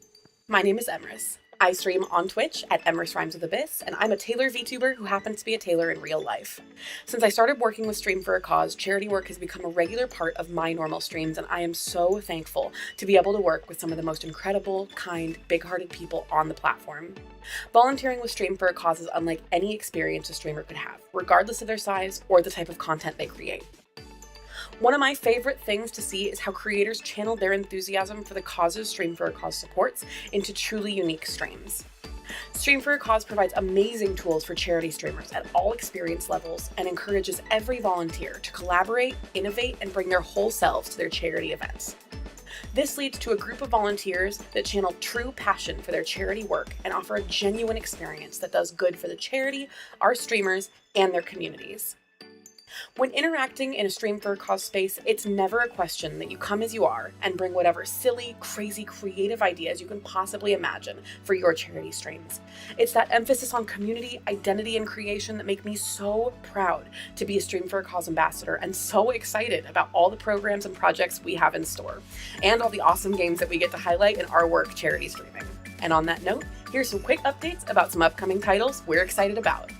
My name is Emrys. I stream on Twitch at Emrys Rhymes with Abyss, and I'm a tailor VTuber who happens to be a tailor in real life. Since I started working with Stream for a Cause, charity work has become a regular part of my normal streams, and I am so thankful to be able to work with some of the most incredible, kind, big-hearted people on the platform. Volunteering with Stream for a Cause is unlike any experience a streamer could have, regardless of their size or the type of content they create. One of my favorite things to see is how creators channel their enthusiasm for the causes Stream for a Cause supports into truly unique streams. Stream for a Cause provides amazing tools for charity streamers at all experience levels and encourages every volunteer to collaborate, innovate, and bring their whole selves to their charity events. This leads to a group of volunteers that channel true passion for their charity work and offer a genuine experience that does good for the charity, our streamers, and their communities. When interacting in a Stream for a Cause space, it's never a question that you come as you are and bring whatever silly, crazy, creative ideas you can possibly imagine for your charity streams. It's that emphasis on community, identity, and creation that make me so proud to be a Stream for a Cause ambassador and so excited about all the programs and projects we have in store, and all the awesome games that we get to highlight in our work charity streaming. And on that note, here's some quick updates about some upcoming titles we're excited about.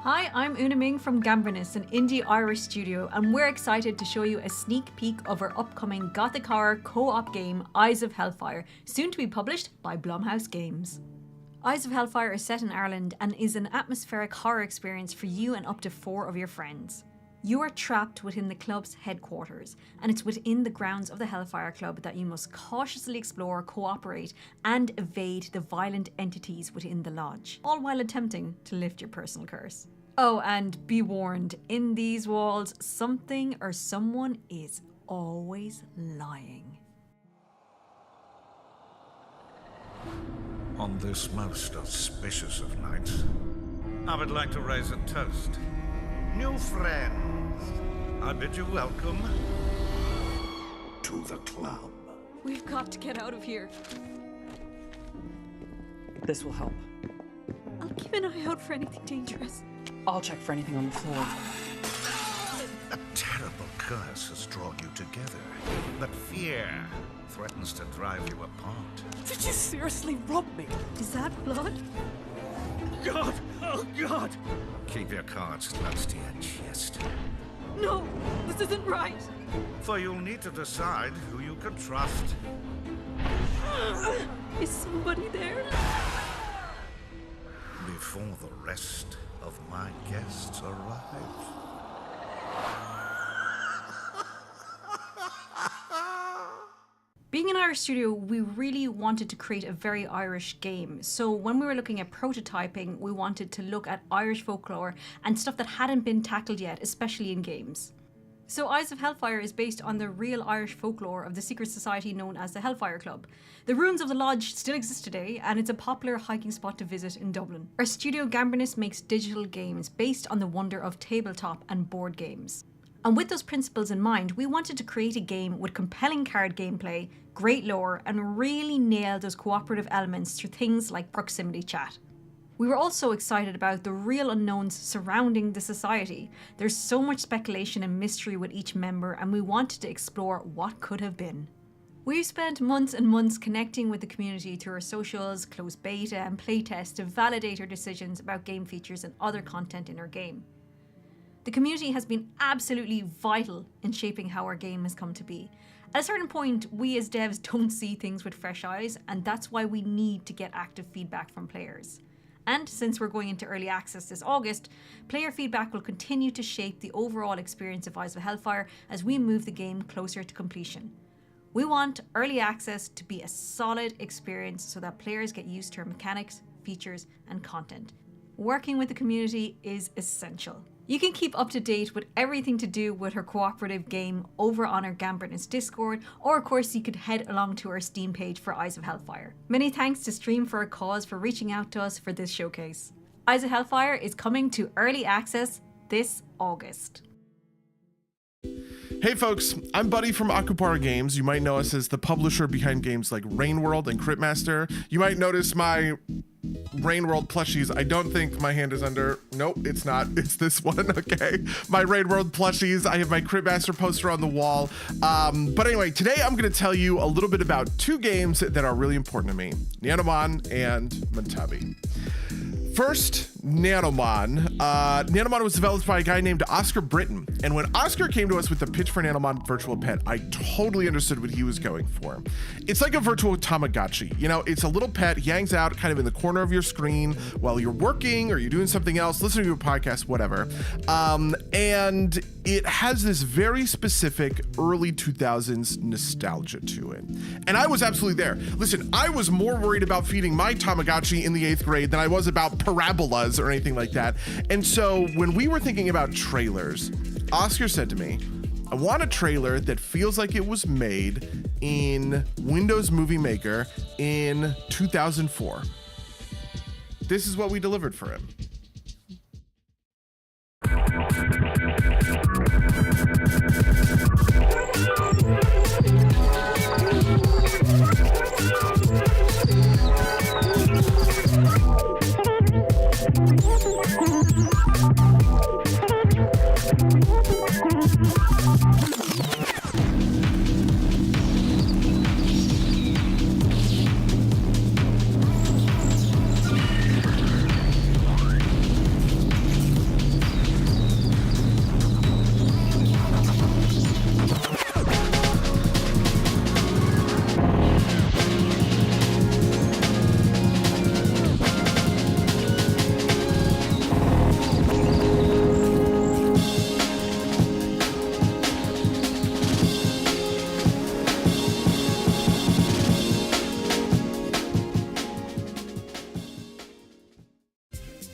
Hi, I'm Una Ming from Gambrinus, an indie Irish studio, and we're excited to show you a sneak peek of our upcoming gothic horror co-op game, Eyes of Hellfire, soon to be published by Blumhouse Games. Eyes of Hellfire is set in Ireland and is an atmospheric horror experience for you and up to 4 of your friends. You are trapped within the club's headquarters, and it's within the grounds of the Hellfire Club that you must cautiously explore, cooperate, and evade the violent entities within the lodge, all while attempting to lift your personal curse. Oh, and be warned, in these walls, something or someone is always lying. On this most auspicious of nights, I would like to raise a toast. New friends, I bid you welcome to the club. We've got to get out of here. This will help. I'll keep an eye out for anything dangerous. I'll check for anything on the floor. A terrible curse has drawn you together, but fear threatens to drive you apart. Did you seriously rob me? Is that blood? God! Oh, God! Keep your cards close to your chest. No, this isn't right. For you'll need to decide who you can trust. Is somebody there? Before the rest of my guests arrive. Being an Irish studio, we really wanted to create a very Irish game. So when we were looking at prototyping, we wanted to look at Irish folklore and stuff that hadn't been tackled yet, especially in games. So Eyes of Hellfire is based on the real Irish folklore of the secret society known as the Hellfire Club. The ruins of the lodge still exist today, and it's a popular hiking spot to visit in Dublin. Our studio Gambrinus makes digital games based on the wonder of tabletop and board games. And with those principles in mind, we wanted to create a game with compelling card gameplay, great lore, and really nail those cooperative elements through things like proximity chat. We were also excited about the real unknowns surrounding the society. There's so much speculation and mystery with each member, and we wanted to explore what could have been. We've spent months and months connecting with the community through our socials, closed beta, and playtests to validate our decisions about game features and other content in our game. The community has been absolutely vital in shaping how our game has come to be. At a certain point, we as devs don't see things with fresh eyes, and that's why we need to get active feedback from players. And since we're going into early access this August, player feedback will continue to shape the overall experience of Eyes of Hellfire as we move the game closer to completion. We want early access to be a solid experience so that players get used to our mechanics, features, and content. Working with the community is essential. You can keep up to date with everything to do with her cooperative game over on our Gambrinus Discord, or of course you could head along to our Steam page for Eyes of Hellfire. Many thanks to Stream for a Cause for reaching out to us for this showcase. Eyes of Hellfire is coming to early access this August. Hey folks, I'm Buddy from Aupara Games. You might know us as the publisher behind games like Rain World and Critmaster. You might notice my Rain World plushies. I don't think my hand is under. Nope, it's not. It's this one, okay? My Rain World plushies. I have my Critmaster poster on the wall. But anyway, today I'm going to tell you a little bit about two games that are really important to me. Nanomon and Montabi. First, Nanomon. Nanomon was developed by a guy named Oscar Britton. And when Oscar came to us with the pitch for Nanomon Virtual Pet, I totally understood what he was going for. It's like a virtual Tamagotchi. You know, it's a little pet. He hangs out kind of in the corner of your screen while you're working or you're doing something else, listening to a podcast, whatever. And it has this very specific early 2000s nostalgia to it. And I was absolutely there. Listen, I was more worried about feeding my Tamagotchi in the 8th grade than I was about parabolas or anything like that. And so when we were thinking about trailers, Oscar said to me, I want a trailer that feels like it was made in Windows Movie Maker in 2004. This is what we delivered for him.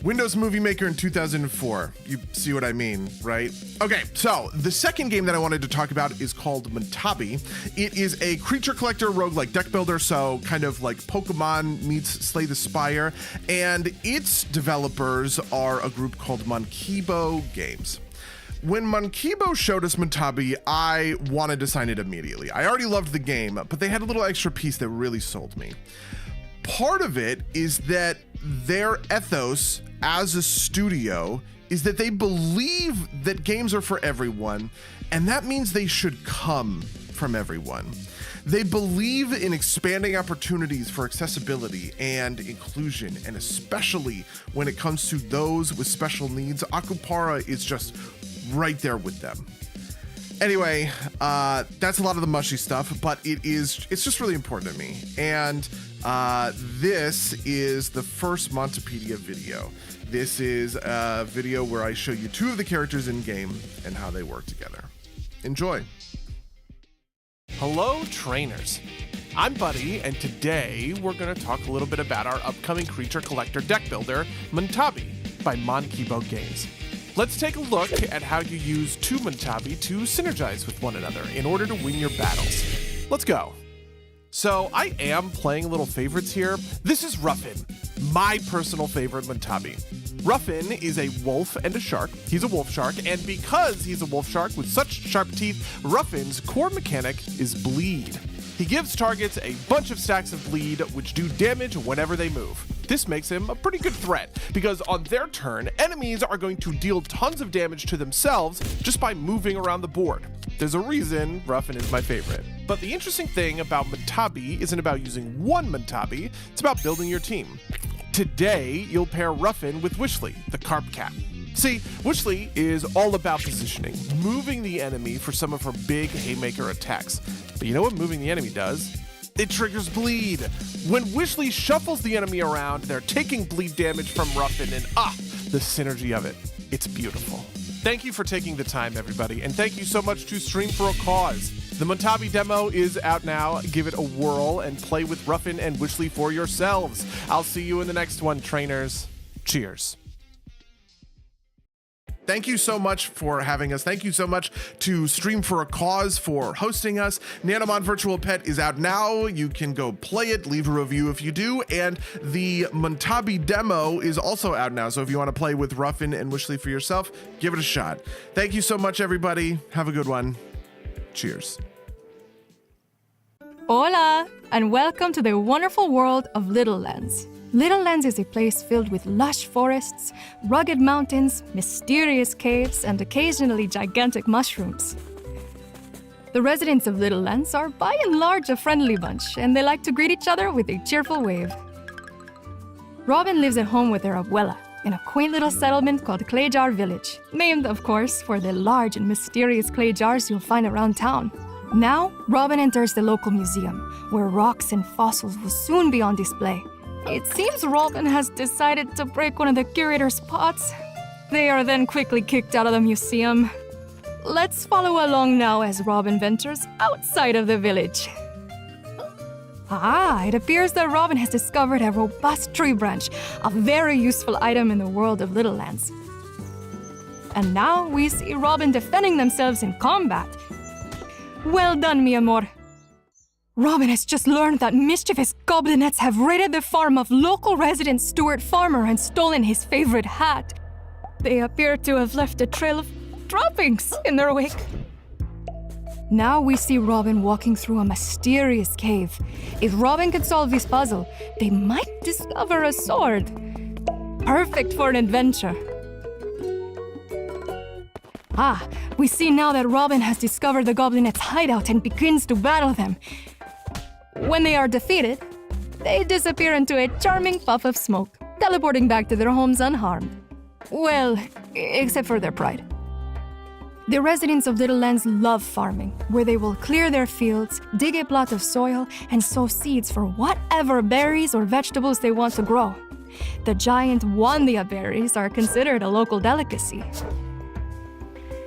Windows Movie Maker in 2004. You see what I mean, right? Okay, so the second game that I wanted to talk about is called Montabi. It is a creature collector roguelike deck builder, so kind of like Pokemon meets Slay the Spire, and its developers are a group called Montabi Games. When Montabi showed us Montabi, I wanted to sign it immediately. I already loved the game, but they had a little extra piece that really sold me. Part of it is that their ethos as a studio is that they believe that games are for everyone, and that means they should come from everyone. They believe in expanding opportunities for accessibility and inclusion, and especially when it comes to those with special needs, Aupara is just right there with them. Anyway, that's a lot of the mushy stuff, but it's just really important to me. And this is the first Montapedia video. This is a video where I show you two of the characters in game and how they work together. Enjoy. Hello, trainers. I'm Buddy, and today we're going to talk a little bit about our upcoming creature collector deck builder, Montabi, by Montabi Games. Let's take a look at how you use two Montabi to synergize with one another in order to win your battles. Let's go. So I am playing little favorites here. This is Ruffin, my personal favorite Montabi. Ruffin is a wolf and a shark. He's a wolf shark, and because he's a wolf shark with such sharp teeth, Ruffin's core mechanic is bleed. He gives targets a bunch of stacks of bleed, which do damage whenever they move. This makes him a pretty good threat, because on their turn, enemies are going to deal tons of damage to themselves just by moving around the board. There's a reason Ruffin is my favorite. But the interesting thing about Montabi isn't about using one Montabi, it's about building your team. Today, you'll pair Ruffin with Wishley, the carp cat. See, Wishley is all about positioning, moving the enemy for some of her big haymaker attacks. But you know what moving the enemy does? It triggers bleed. When Wishley shuffles the enemy around, they're taking bleed damage from Ruffin, and the synergy of it. It's beautiful. Thank you for taking the time, everybody, and thank you so much to Stream for a Cause. The Montabi demo is out now. Give it a whirl and play with Ruffin and Wishley for yourselves. I'll see you in the next one, trainers. Cheers. Thank you so much for having us. Thank you so much to Stream for a Cause for hosting us. Nanomon Virtual Pet is out now. You can go play it, leave a review if you do. And the Montabi demo is also out now. So if you want to play with Ruffin and Wishley for yourself, give it a shot. Thank you so much, everybody. Have a good one. Cheers. Hola, and welcome to the wonderful world of Littlelands. Littlelands is a place filled with lush forests, rugged mountains, mysterious caves, and occasionally gigantic mushrooms. The residents of Littlelands are by and large a friendly bunch, and they like to greet each other with a cheerful wave. Robin lives at home with her abuela in a quaint little settlement called Clay Jar Village, named, of course, for the large and mysterious clay jars you'll find around town. Now, Robin enters the local museum, where rocks and fossils will soon be on display. It seems Robin has decided to break one of the curator's pots. They are then quickly kicked out of the museum. Let's follow along now as Robin ventures outside of the village. It appears that Robin has discovered a robust tree branch, a very useful item in the world of Littlelands. And now we see Robin defending themselves in combat. Well done, mi amor. Robin has just learned that mischievous goblinettes have raided the farm of local resident Stuart Farmer and stolen his favorite hat. They appear to have left a trail of droppings in their wake. Now we see Robin walking through a mysterious cave. If Robin could solve this puzzle, they might discover a sword. Perfect for an adventure. We see now that Robin has discovered the goblinettes' hideout and begins to battle them. When they are defeated, they disappear into a charming puff of smoke, teleporting back to their homes unharmed. Well, except for their pride. The residents of Littlelands love farming, where they will clear their fields, dig a plot of soil, and sow seeds for whatever berries or vegetables they want to grow. The giant Wandia berries are considered a local delicacy.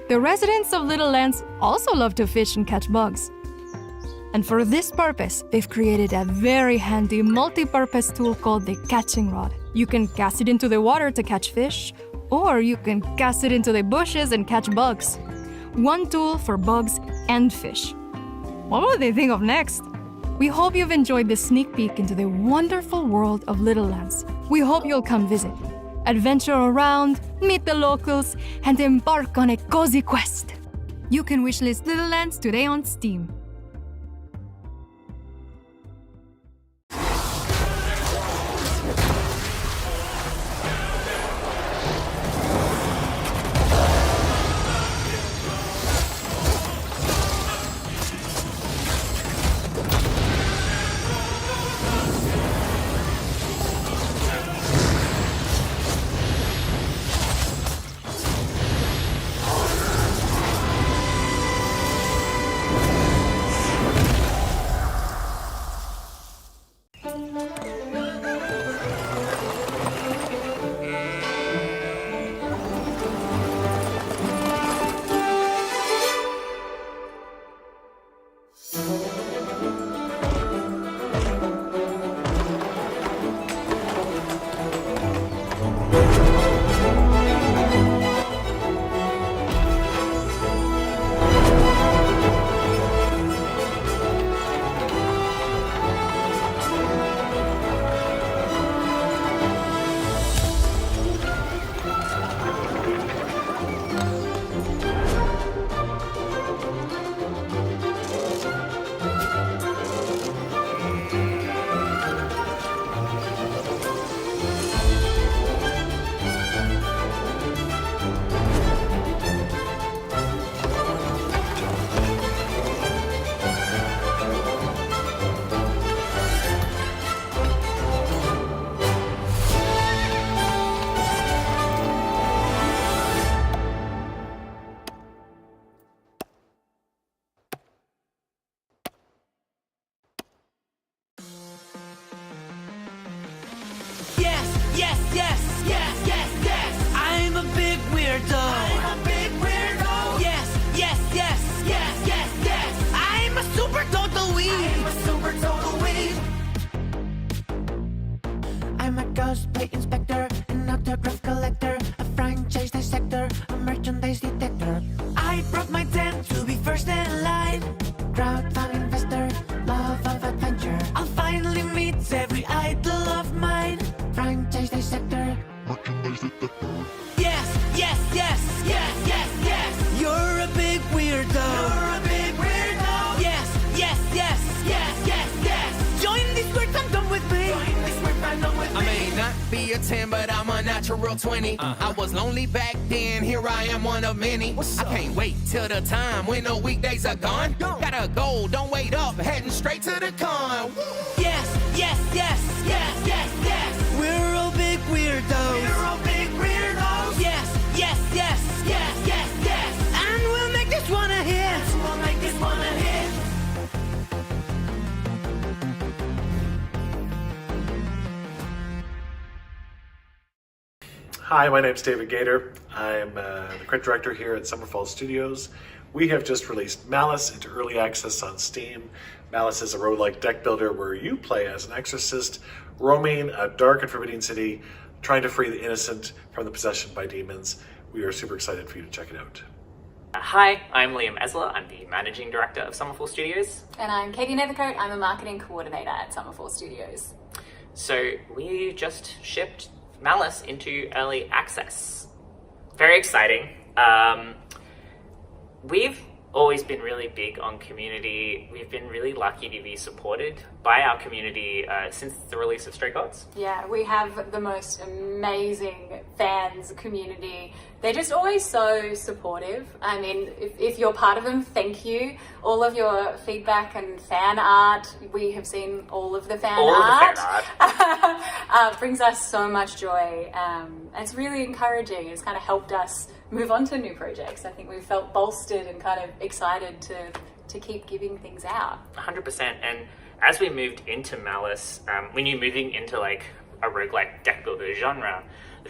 The residents of Littlelands also love to fish and catch bugs. And for this purpose, they've created a very handy multi-purpose tool called the catching rod. You can cast it into the water to catch fish, or you can cast it into the bushes and catch bugs. One tool for bugs and fish. What will they think of next? We hope you've enjoyed this sneak peek into the wonderful world of Littlelands. We hope you'll come visit, adventure around, meet the locals, and embark on a cozy quest. You can wishlist Littlelands today on Steam. I'm a big weirdo. Yes. I'm a super total weeb. I'm a cosplay inspector, an autograph collector, a franchise dissector, a be a 10, but I'm a natural 20. I was lonely back then, here I am, one of many. I can't wait till the time when the weekdays are gone. Got a goal, don't wait up, heading straight to the con. Yes, yes, yes, yes, yes, yes. We're all big weirdos. We're all big weirdos. Yes, yes, yes, yes, yes, yes. And we'll make this one a hit. We'll make this one a hit. Hi, my name's David Gator. I'm the crit director here at Summerfall Studios. We have just released Malice into early access on Steam. Malice is a roguelike deck builder where you play as an exorcist roaming a dark and forbidding city, trying to free the innocent from the possession by demons. We are super excited for you to check it out. Hi, I'm Liam Esler. I'm the managing director of Summerfall Studios. And I'm Katie Nethercoat. I'm a marketing coordinator at Summerfall Studios. So we just shipped Malice into early access. Very exciting. We've always been really big on community. We've been really lucky to be supported by our community since the release of Stray Gods. Yeah, we have the most amazing fans community. They're just always so supportive. I mean, if you're part of them, thank you. All of your feedback and fan art, we have seen all of the fan art. Brings us so much joy. It's really encouraging. It's kind of helped us move on to new projects. I think we've felt bolstered and kind of excited to keep giving things out. 100%. And as we moved into Malice, when you're moving into like a roguelike deck builder genre,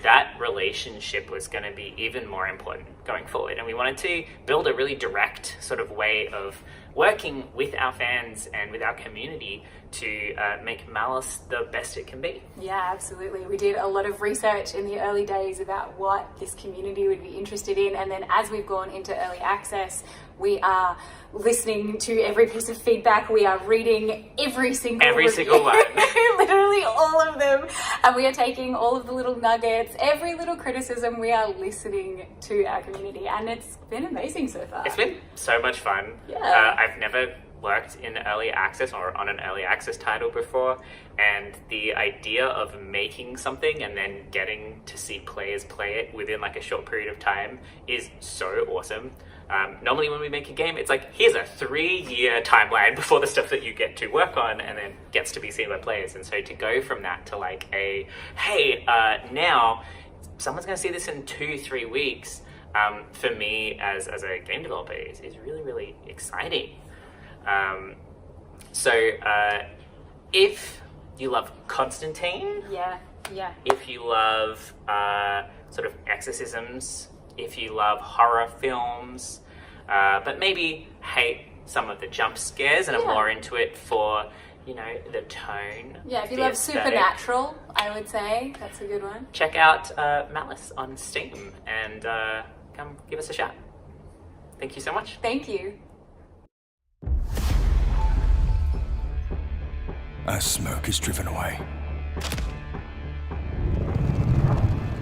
that relationship was going to be even more important going forward. And we wanted to build a really direct sort of way of working with our fans and with our community to make Malice the best it can be. Yeah, absolutely. We did a lot of research in the early days about what this community would be interested in, and then as we've gone into early access, we are listening to every piece of feedback. We are reading every single one. Literally all of them. And we are taking all of the little nuggets, every little criticism. We are listening to our community, and it's been amazing so far. It's been so much fun. Yeah. I've never worked in early access or on an early access title before, and the idea of making something and then getting to see players play it within like a short period of time is so awesome. Normally when we make a game, it's like, here's a 3-year timeline before the stuff that you get to work on and then gets to be seen by players. And so to go from that to like a, hey, now someone's going to see this in 2-3 weeks, for me as a game developer is really, really exciting. If you love Constantine, yeah, if you love sort of exorcisms, if you love horror films, but maybe hate some of the jump scares and are more into it for, you know, the tone. Yeah, if you love aesthetic. Supernatural, I would say that's a good one. Check out Malice on Steam and come give us a shout. Thank you so much. Thank you. As smoke is driven away,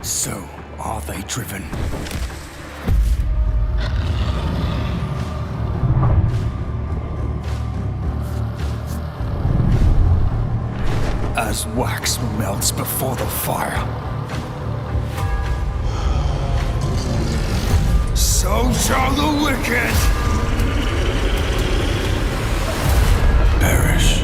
so are they driven. As wax melts before the fire, so shall the wicked perish.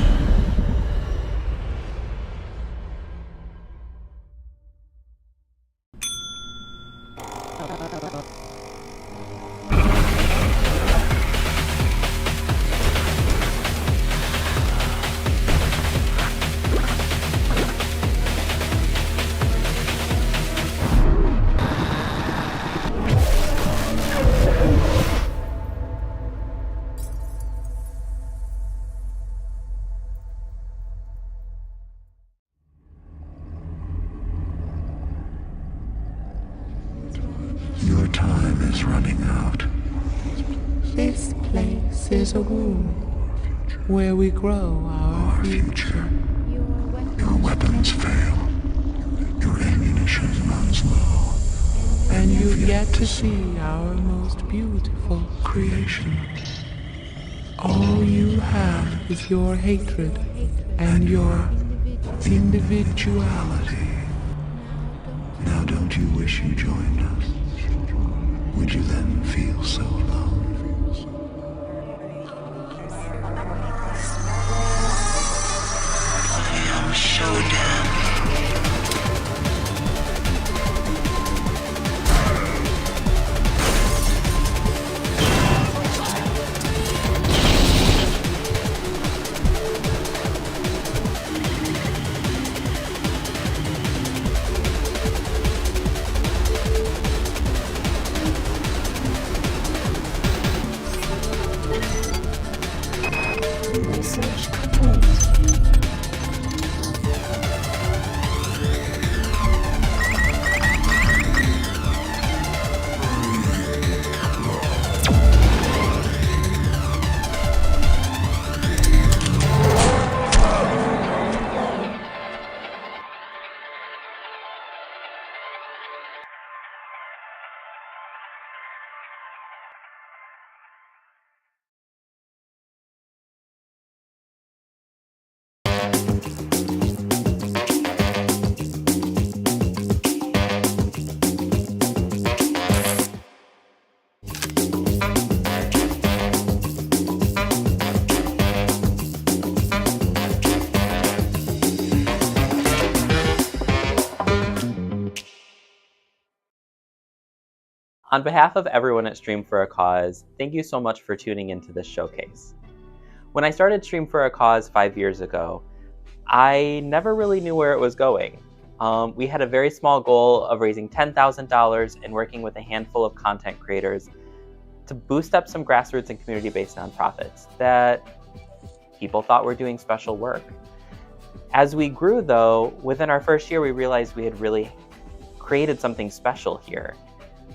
Your time is running out. This place is a womb where we grow our future. Your weapons fail. Your ammunition runs low. And you've yet to see our most beautiful creation. All you have is your hatred and your individuality. you wish you joined us? Would you then feel so alone? I am Shodan. Research complete. On behalf of everyone at Stream for a Cause, thank you so much for tuning into this showcase. When I started Stream for a Cause 5 years ago, I never really knew where it was going. We had a very small goal of raising $10,000 and working with a handful of content creators to boost up some grassroots and community-based nonprofits that people thought were doing special work. As we grew though, within our first year, we realized we had really created something special here.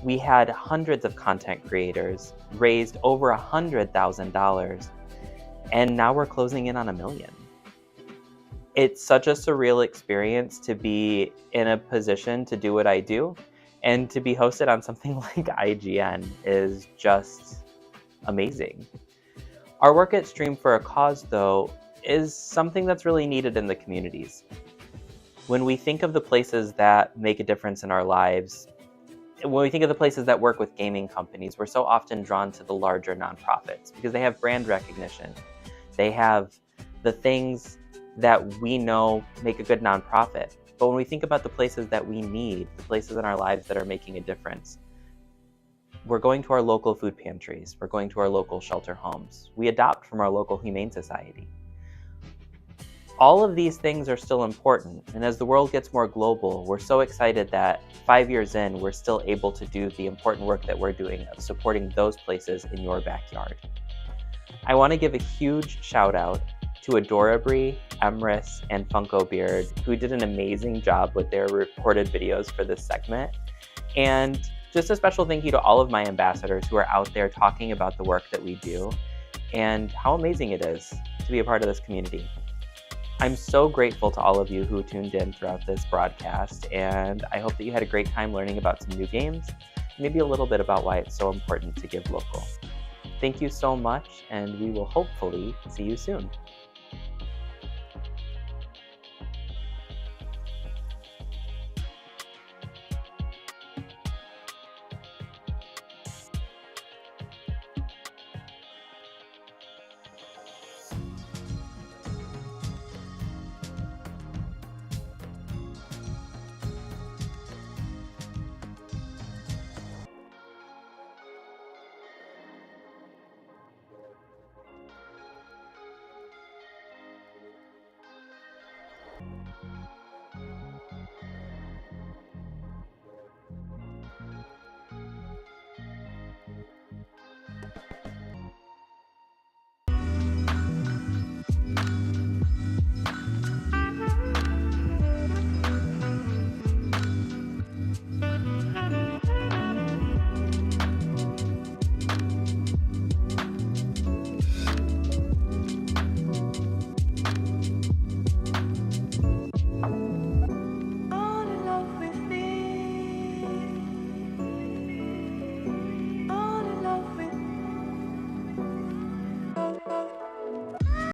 We had hundreds of content creators, raised over $100,000, and now we're closing in on $1 million. It's such a surreal experience to be in a position to do what I do, and to be hosted on something like IGN is just amazing. Our work at Stream for a Cause, though, is something that's really needed in the communities. When we think of the places that make a difference in our lives, when we think of the places that work with gaming companies, we're so often drawn to the larger nonprofits because they have brand recognition. They have the things that we know make a good nonprofit. But when we think about the places that we need, the places in our lives that are making a difference, we're going to our local food pantries, we're going to our local shelter homes, we adopt from our local humane society. All of these things are still important, and as the world gets more global, we're so excited that 5 years in, we're still able to do the important work that we're doing of supporting those places in your backyard. I want to give a huge shout out to Adorabri, Emrys, and Funko Beard, who did an amazing job with their recorded videos for this segment. And just a special thank you to all of my ambassadors who are out there talking about the work that we do and how amazing it is to be a part of this community. I'm so grateful to all of you who tuned in throughout this broadcast, and I hope that you had a great time learning about some new games, maybe a little bit about why it's so important to give local. Thank you so much, and we will hopefully see you soon.